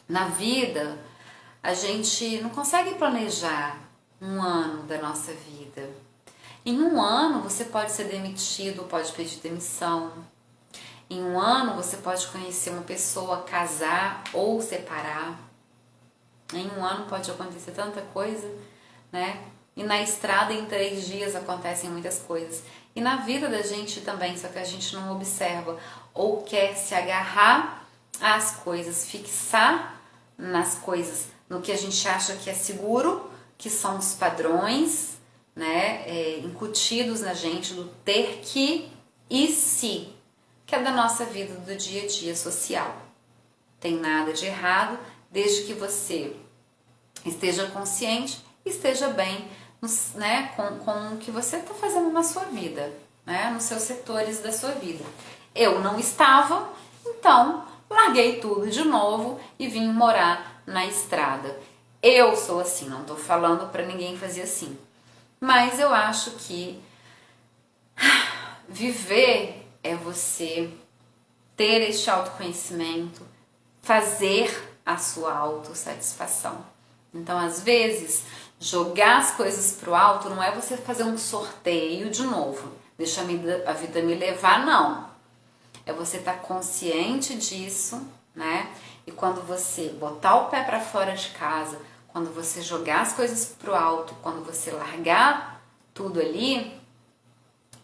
Na vida, a gente não consegue planejar um ano da nossa vida. Em um ano, você pode ser demitido, pode pedir demissão. Em um ano você pode conhecer uma pessoa, casar ou separar. Em um ano pode acontecer tanta coisa, né? E na estrada em 3 dias acontecem muitas coisas. E na vida da gente também, só que a gente não observa ou quer se agarrar às coisas, fixar nas coisas, no que a gente acha que é seguro, que são os padrões, né, incutidos na gente do ter que e se, que é da nossa vida do dia a dia social. Tem nada de errado, desde que você esteja consciente, esteja bem, né, com o que você está fazendo na sua vida, né, nos seus setores da sua vida. Eu não estava, então larguei tudo de novo e vim morar na estrada. Eu sou assim, não estou falando para ninguém fazer assim, mas eu acho que viver é você ter este autoconhecimento, fazer a sua autossatisfação. Então, às vezes, jogar as coisas pro alto não é você fazer um sorteio de novo, deixa a vida me levar, não. É você estar consciente disso, né? E quando você botar o pé para fora de casa, quando você jogar as coisas pro alto, quando você largar tudo ali,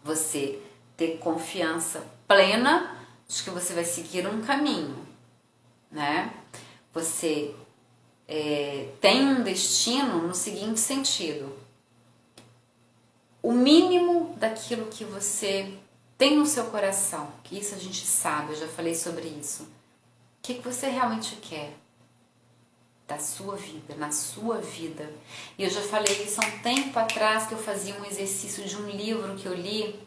você ter confiança plena de que você vai seguir um caminho, né? Você tem um destino no seguinte sentido: o mínimo daquilo que você tem no seu coração, que isso a gente sabe, eu já falei sobre isso. O que você realmente quer da sua vida, na sua vida? E eu já falei isso há um tempo atrás, que eu fazia um exercício de um livro que eu li,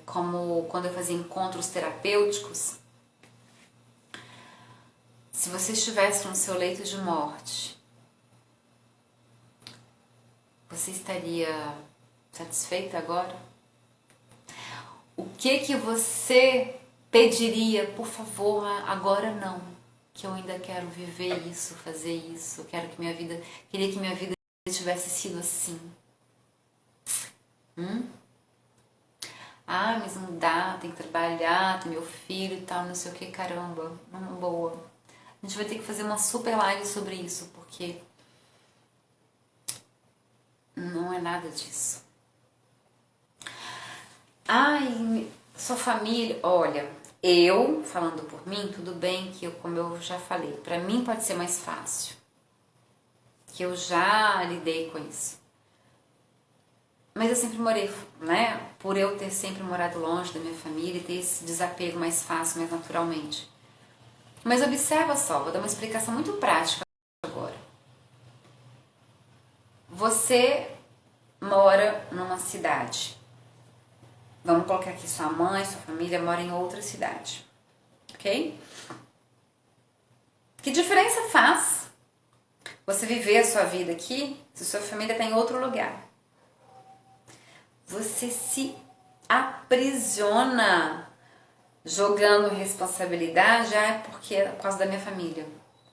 como quando eu fazia encontros terapêuticos. Se você estivesse no seu leito de morte, você estaria satisfeita agora? O que você pediria? Por favor, agora não, que eu ainda quero viver isso, fazer isso, queria que minha vida tivesse sido assim. Ah, mas não dá, tem que trabalhar, tem meu filho e tal, não sei o que, caramba, não, boa. A gente vai ter que fazer uma super live sobre isso, porque não é nada disso. Ai, sua família, olha, eu, falando por mim, tudo bem que como eu já falei, pra mim pode ser mais fácil, que eu já lidei com isso. Mas eu sempre morei, né, por eu ter sempre morado longe da minha família e ter esse desapego mais fácil, mais naturalmente. Mas observa só, vou dar uma explicação muito prática agora. Você mora numa cidade. Vamos colocar aqui sua mãe, sua família mora em outra cidade. Ok? Que diferença faz você viver a sua vida aqui se sua família está em outro lugar? Você se aprisiona jogando responsabilidade, porque é por causa da minha família.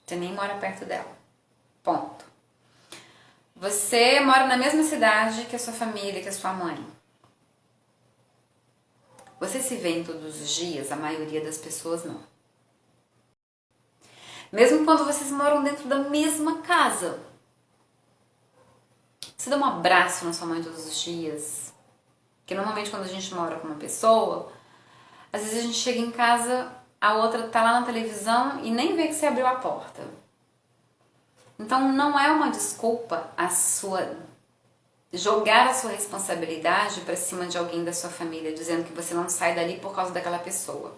Você nem mora perto dela. Ponto. Você mora na mesma cidade que a sua família, que a sua mãe. Você se vê todos os dias? A maioria das pessoas não. Mesmo quando vocês moram dentro da mesma casa. Você dá um abraço na sua mãe todos os dias? Porque normalmente quando a gente mora com uma pessoa, às vezes a gente chega em casa, a outra tá lá na televisão e nem vê que você abriu a porta. Então não é uma desculpa jogar a sua responsabilidade para cima de alguém da sua família, dizendo que você não sai dali por causa daquela pessoa.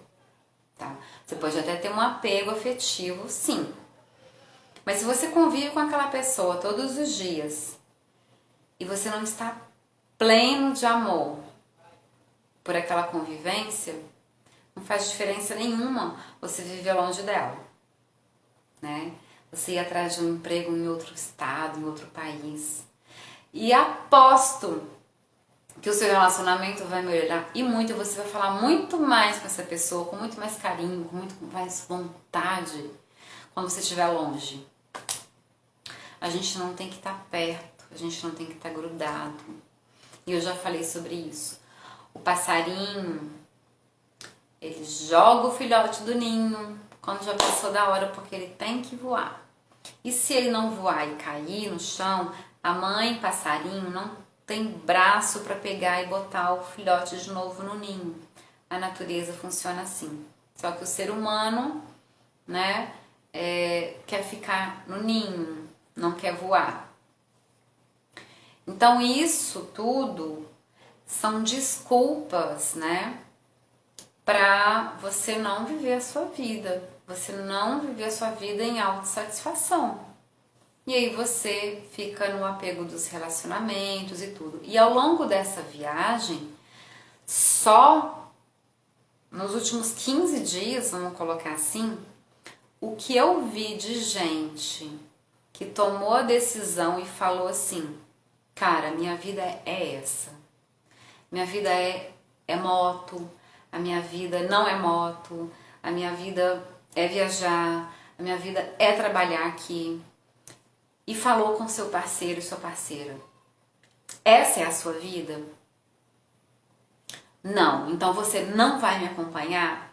Tá? Você pode até ter um apego afetivo, sim. Mas se você convive com aquela pessoa todos os dias e você não está pleno de amor por aquela convivência, não faz diferença nenhuma você viver longe dela, né? Você ir atrás de um emprego em outro estado, em outro país. E aposto que o seu relacionamento vai melhorar e muito, você vai falar muito mais com essa pessoa, com muito mais carinho, com muito mais vontade, quando você estiver longe. A gente não tem que estar perto, a gente não tem que estar grudado. E eu já falei sobre isso. O passarinho, ele joga o filhote do ninho quando já passou da hora, porque ele tem que voar. E se ele não voar e cair no chão, a mãe passarinho não tem braço para pegar e botar o filhote de novo no ninho. A natureza funciona assim. Só que o ser humano, né, quer ficar no ninho, não quer voar. Então isso tudo são desculpas, né, para você não viver a sua vida. Você não viver a sua vida em autossatisfação. E aí você fica no apego dos relacionamentos e tudo. E ao longo dessa viagem, só nos últimos 15 dias, vamos colocar assim, o que eu vi de gente que tomou a decisão e falou assim, cara, minha vida é essa. Minha vida é moto, a minha vida não é moto, a minha vida é viajar, a minha vida é trabalhar aqui. E falou com seu parceiro e sua parceira. Essa é a sua vida? Não. Então você não vai me acompanhar?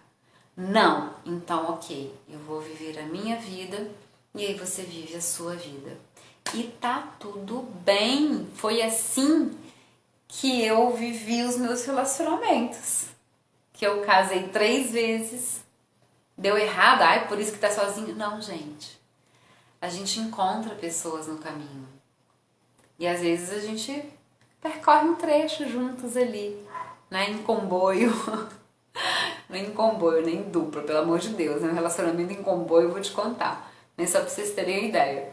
Não. Então ok, eu vou viver a minha vida e aí você vive a sua vida. E tá tudo bem. Foi assim que eu vivi os meus relacionamentos. Que eu casei 3 vezes. Deu errado, ai, por isso que tá sozinho. Não, gente. A gente encontra pessoas no caminho. E às vezes a gente percorre um trecho juntos ali, né? Em comboio. Nem em comboio, nem em dupla, pelo amor de Deus. Um relacionamento em comboio eu vou te contar. Nem só pra vocês terem uma ideia.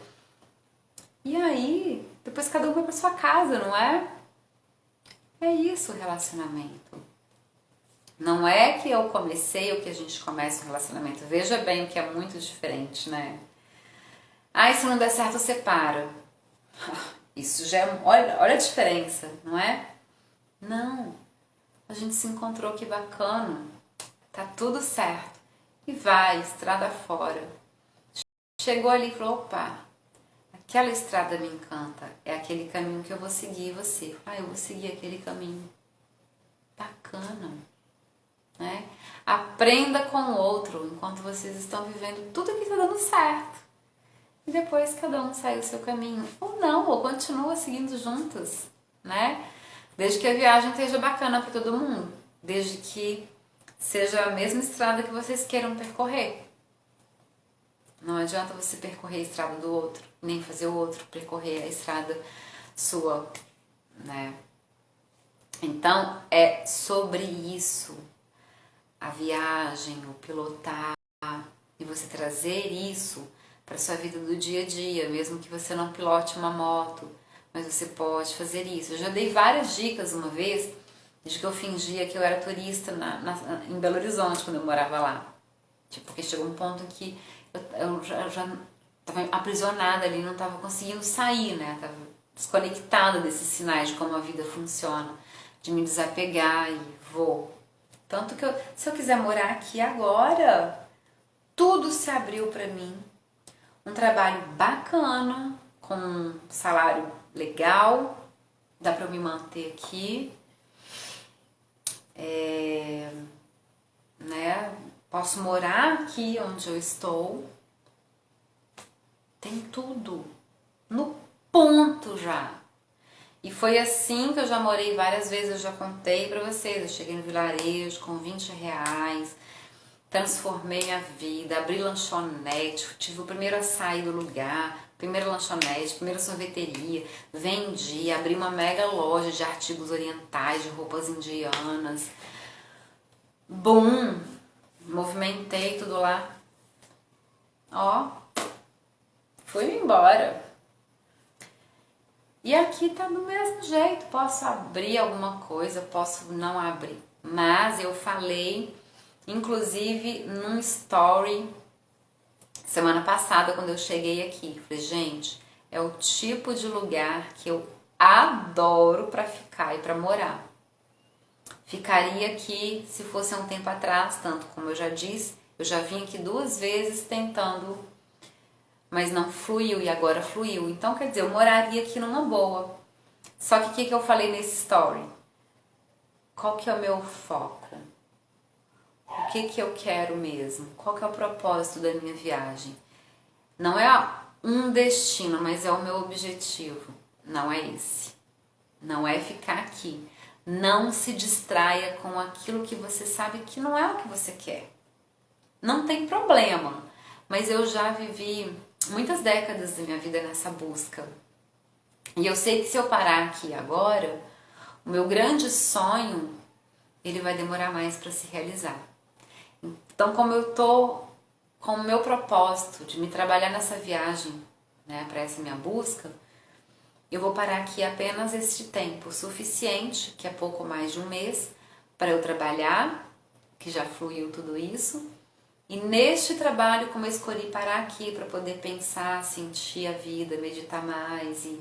E aí, depois cada um vai pra sua casa, não é? É isso o relacionamento. Não é que eu comecei ou que a gente começa um relacionamento. Veja bem o que é muito diferente, né? Ah, se não der certo, separa. Isso já é... Olha a diferença, não é? Não. A gente se encontrou, que bacana. Tá tudo certo. E vai, estrada fora. Chegou ali e falou, opa, aquela estrada me encanta. É aquele caminho que eu vou seguir, você. Ah, eu vou seguir aquele caminho. Bacana. Né? Aprenda com o outro enquanto vocês estão vivendo tudo que tá dando certo. E depois cada um sai o seu caminho. Ou não, ou continua seguindo juntos, né? Desde que a viagem esteja bacana para todo mundo. Desde que seja a mesma estrada que vocês queiram percorrer. Não adianta você percorrer a estrada do outro, nem fazer o outro percorrer a estrada sua, né? Então, é sobre isso. A viagem, o pilotar, e você trazer isso para sua vida do dia a dia, mesmo que você não pilote uma moto, mas você pode fazer isso. Eu já dei várias dicas uma vez de que eu fingia que eu era turista em Belo Horizonte quando eu morava lá. Tipo, porque chegou um ponto em que eu já estava aprisionada ali, não estava conseguindo sair, né? Estava desconectada desses sinais de como a vida funciona, de me desapegar e vou. Tanto que se eu quiser morar aqui agora, tudo se abriu para mim. Um trabalho bacana, com um salário legal, dá para eu me manter aqui, né? Posso morar aqui onde eu estou, tem tudo, no ponto já. E foi assim que eu já morei várias vezes, eu já contei pra vocês, eu cheguei no vilarejo com R$20, transformei minha vida, abri lanchonete, tive o primeiro açaí do lugar, primeira lanchonete, primeira sorveteria, vendi, abri uma mega loja de artigos orientais, de roupas indianas. Bum! Movimentei tudo lá. Ó, fui embora. E aqui tá do mesmo jeito, posso abrir alguma coisa, posso não abrir. Mas eu falei, inclusive num story, semana passada quando eu cheguei aqui, falei, gente, é o tipo de lugar que eu adoro pra ficar e pra morar. Ficaria aqui se fosse há um tempo atrás, tanto como eu já disse, eu já vim aqui 2 vezes tentando, mas não fluiu e agora fluiu. Então, quer dizer, eu moraria aqui numa boa. Só que o que eu falei nesse story? Qual que é o meu foco? O que que eu quero mesmo? Qual que é o propósito da minha viagem? Não é um destino, mas é o meu objetivo. Não é esse. Não é ficar aqui. Não se distraia com aquilo que você sabe que não é o que você quer. Não tem problema, mas eu já vivi muitas décadas da minha vida nessa busca. E eu sei que se eu parar aqui agora, o meu grande sonho, ele vai demorar mais para se realizar. Então, como eu tô com o meu propósito de me trabalhar nessa viagem, né, para essa minha busca, eu vou parar aqui apenas este tempo suficiente, que é pouco mais de um mês, para eu trabalhar, que já fluiu tudo isso. E neste trabalho, como eu escolhi parar aqui para poder pensar, sentir a vida, meditar mais e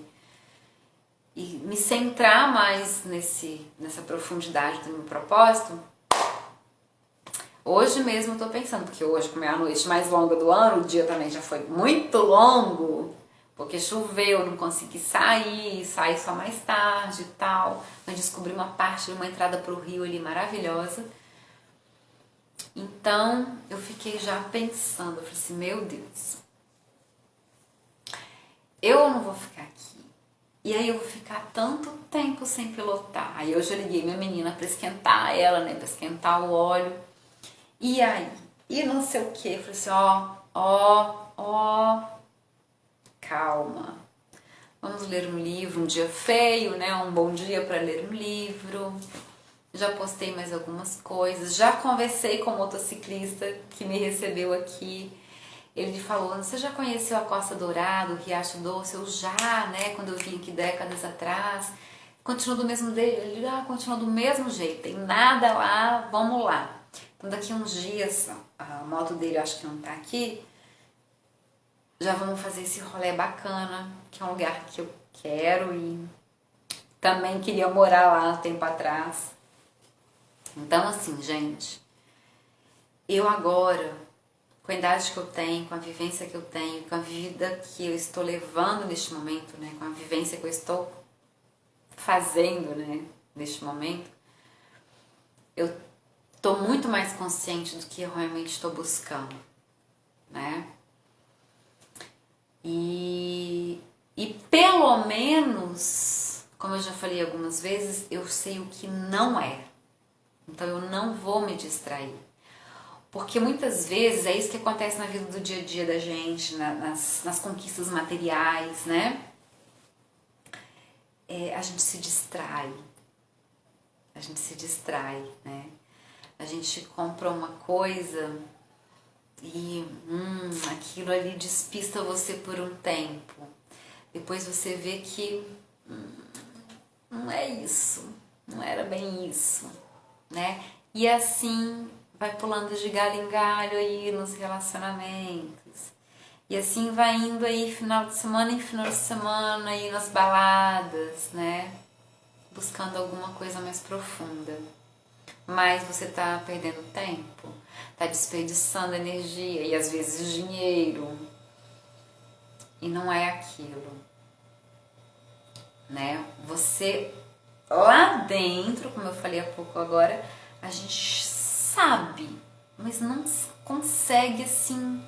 me centrar mais nessa profundidade do meu propósito, hoje mesmo eu tô pensando, porque hoje, como é a noite mais longa do ano, o dia também já foi muito longo, porque choveu, não consegui sair só mais tarde e tal, mas descobri uma parte de uma entrada pro rio ali maravilhosa. Então eu fiquei já pensando, eu falei assim, meu Deus, eu não vou ficar aqui. E aí eu vou ficar tanto tempo sem pilotar. Aí hoje eu liguei minha menina pra esquentar ela, né, pra esquentar o óleo. E aí? E não sei o que. Eu falei assim, calma. Vamos ler um livro, um dia feio, né? Um bom dia para ler um livro. Já postei mais algumas coisas. Já conversei com o motociclista que me recebeu aqui. Ele falou, você já conheceu a Costa Dourada, o Riacho Doce? Eu já, né? Quando eu vim aqui décadas atrás. Continua do mesmo jeito? Ele, continua do mesmo jeito. Tem nada lá, vamos lá. Então daqui uns dias, a moto dele eu acho que não tá aqui, já vamos fazer esse rolê bacana, que é um lugar que eu quero e também queria morar lá um tempo atrás. Então assim, gente, eu agora, com a idade que eu tenho, com a vivência que eu tenho, com a vida que eu estou levando neste momento, né, com a vivência que eu estou fazendo, né, neste momento, eu estou muito mais consciente do que eu realmente estou buscando, né? E pelo menos, como eu já falei algumas vezes, eu sei o que não é. Então eu não vou me distrair. Porque muitas vezes é isso que acontece na vida do dia a dia da gente, nas conquistas materiais, né? A gente se distrai. A gente se distrai, né? A gente compra uma coisa e aquilo ali despista você por um tempo. Depois você vê que não é isso, não era bem isso, né? E assim vai pulando de galho em galho aí nos relacionamentos. E assim vai indo aí final de semana em final de semana aí nas baladas, né? Buscando alguma coisa mais profunda. Mas você tá perdendo tempo, tá desperdiçando energia e às vezes dinheiro. E não é aquilo, né? Você lá dentro, como eu falei há pouco agora, a gente sabe, mas não consegue assim,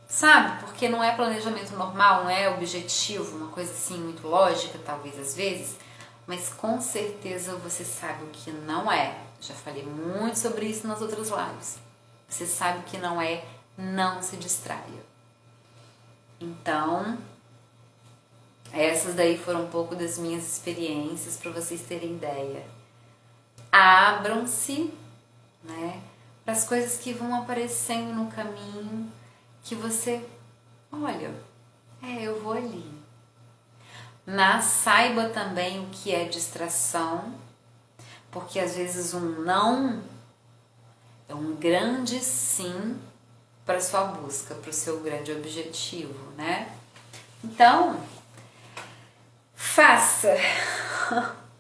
sabe? Porque não é planejamento normal, não é objetivo, uma coisa assim muito lógica, talvez às vezes, mas com certeza você sabe o que não é. Já falei muito sobre isso nas outras lives. Você sabe o que não é, não se distraia. Então, essas daí foram um pouco das minhas experiências para vocês terem ideia. Abram-se, né, para as coisas que vão aparecendo no caminho, que você, olha, eu vou ali. Mas saiba também o que é distração, porque às vezes um não é um grande sim para sua busca, para o seu grande objetivo, né? Então, faça,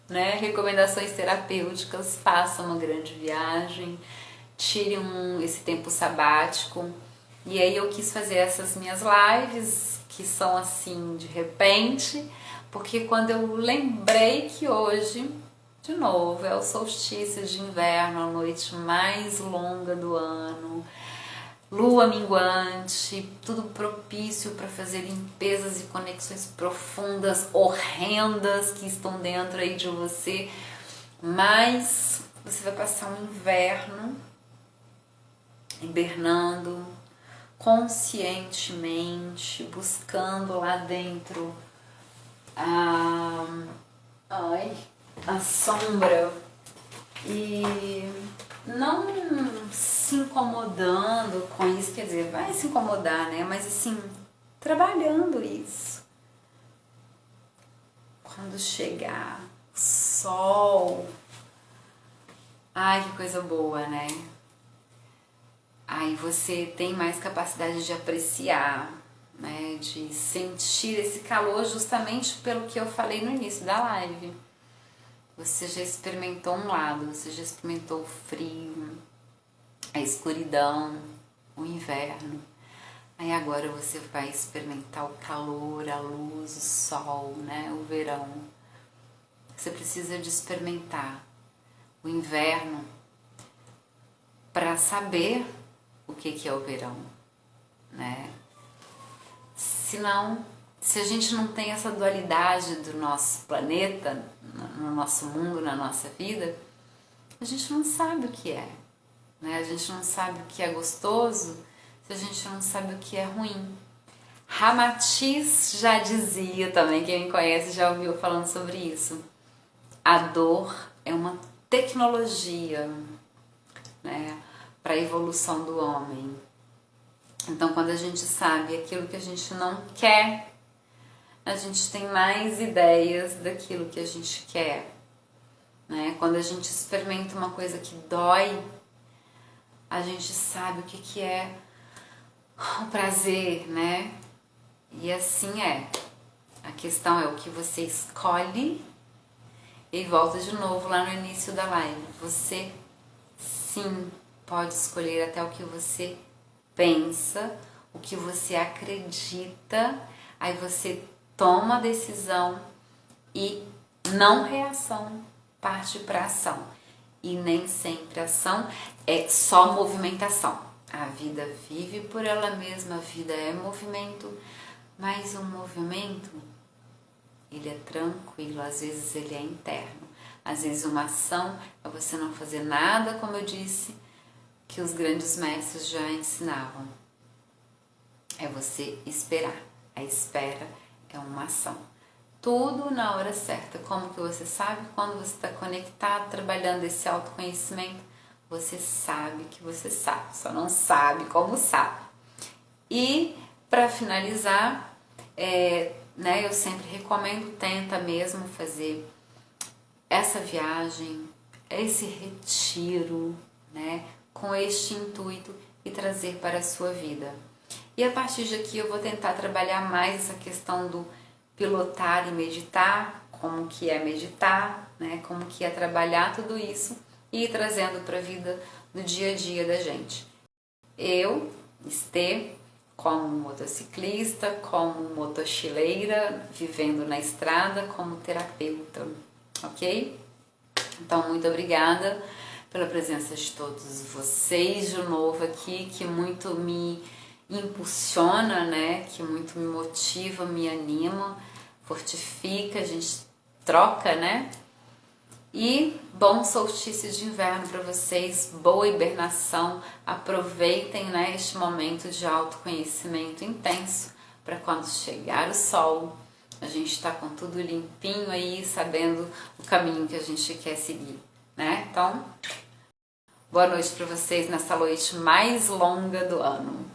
né? Recomendações terapêuticas, faça uma grande viagem, tire esse tempo sabático. E aí eu quis fazer essas minhas lives, que são assim de repente, porque quando eu lembrei que hoje De novo, é o solstício de inverno, a noite mais longa do ano, lua minguante, tudo propício para fazer limpezas e conexões profundas, horrendas que estão dentro aí de você, mas você vai passar um inverno hibernando conscientemente, buscando lá dentro a sombra e não se incomodando com isso, quer dizer, vai se incomodar, né? Mas assim, trabalhando isso. Quando chegar o sol, ai que coisa boa, né? Aí você tem mais capacidade de apreciar, né? De sentir esse calor justamente pelo que eu falei no início da live. Você já experimentou um lado, você já experimentou o frio, a escuridão, o inverno. Aí agora você vai experimentar o calor, a luz, o sol, né? O verão. Você precisa de experimentar o inverno para saber o que é o verão, né? Senão, se a gente não tem essa dualidade do nosso planeta, no nosso mundo, na nossa vida, a gente não sabe o que é, né? A gente não sabe o que é gostoso se a gente não sabe o que é ruim. Ramatiz já dizia também, quem me conhece já ouviu falando sobre isso. A dor é uma tecnologia, né, para a evolução do homem. Então, quando a gente sabe aquilo que a gente não quer, a gente tem mais ideias daquilo que a gente quer, né? Quando a gente experimenta uma coisa que dói, a gente sabe o que é o prazer, né? E assim é. A questão é o que você escolhe, e volta de novo lá no início da live. Você sim pode escolher até o que você pensa, o que você acredita, aí você toma a decisão e não reação, parte para ação. E nem sempre ação é só movimentação. A vida vive por ela mesma, a vida é movimento, mas o movimento, ele é tranquilo, às vezes ele é interno. Às vezes uma ação é você não fazer nada, como eu disse, que os grandes mestres já ensinavam. É você esperar. A espera é uma ação. Tudo na hora certa. Como que você sabe? Quando você está conectado, trabalhando esse autoconhecimento, você sabe que você sabe, só não sabe como sabe. E para finalizar, né, eu sempre recomendo, tenta mesmo fazer essa viagem, esse retiro, né, com este intuito e trazer para a sua vida. E a partir daqui eu vou tentar trabalhar mais essa questão do pilotar e meditar, como que é meditar, né, como que é trabalhar tudo isso e ir trazendo para a vida do dia a dia da gente. Eu, Estê, como motociclista, como motochileira, vivendo na estrada, como terapeuta, ok? Então, muito obrigada pela presença de todos vocês de novo aqui, que muito me impulsiona, né? Que muito me motiva, me anima, fortifica, a gente troca, né? E bom solstício de inverno para vocês, boa hibernação, aproveitem, né, este momento de autoconhecimento intenso para quando chegar o sol, a gente está com tudo limpinho aí, sabendo o caminho que a gente quer seguir, né? Então, boa noite para vocês nessa noite mais longa do ano.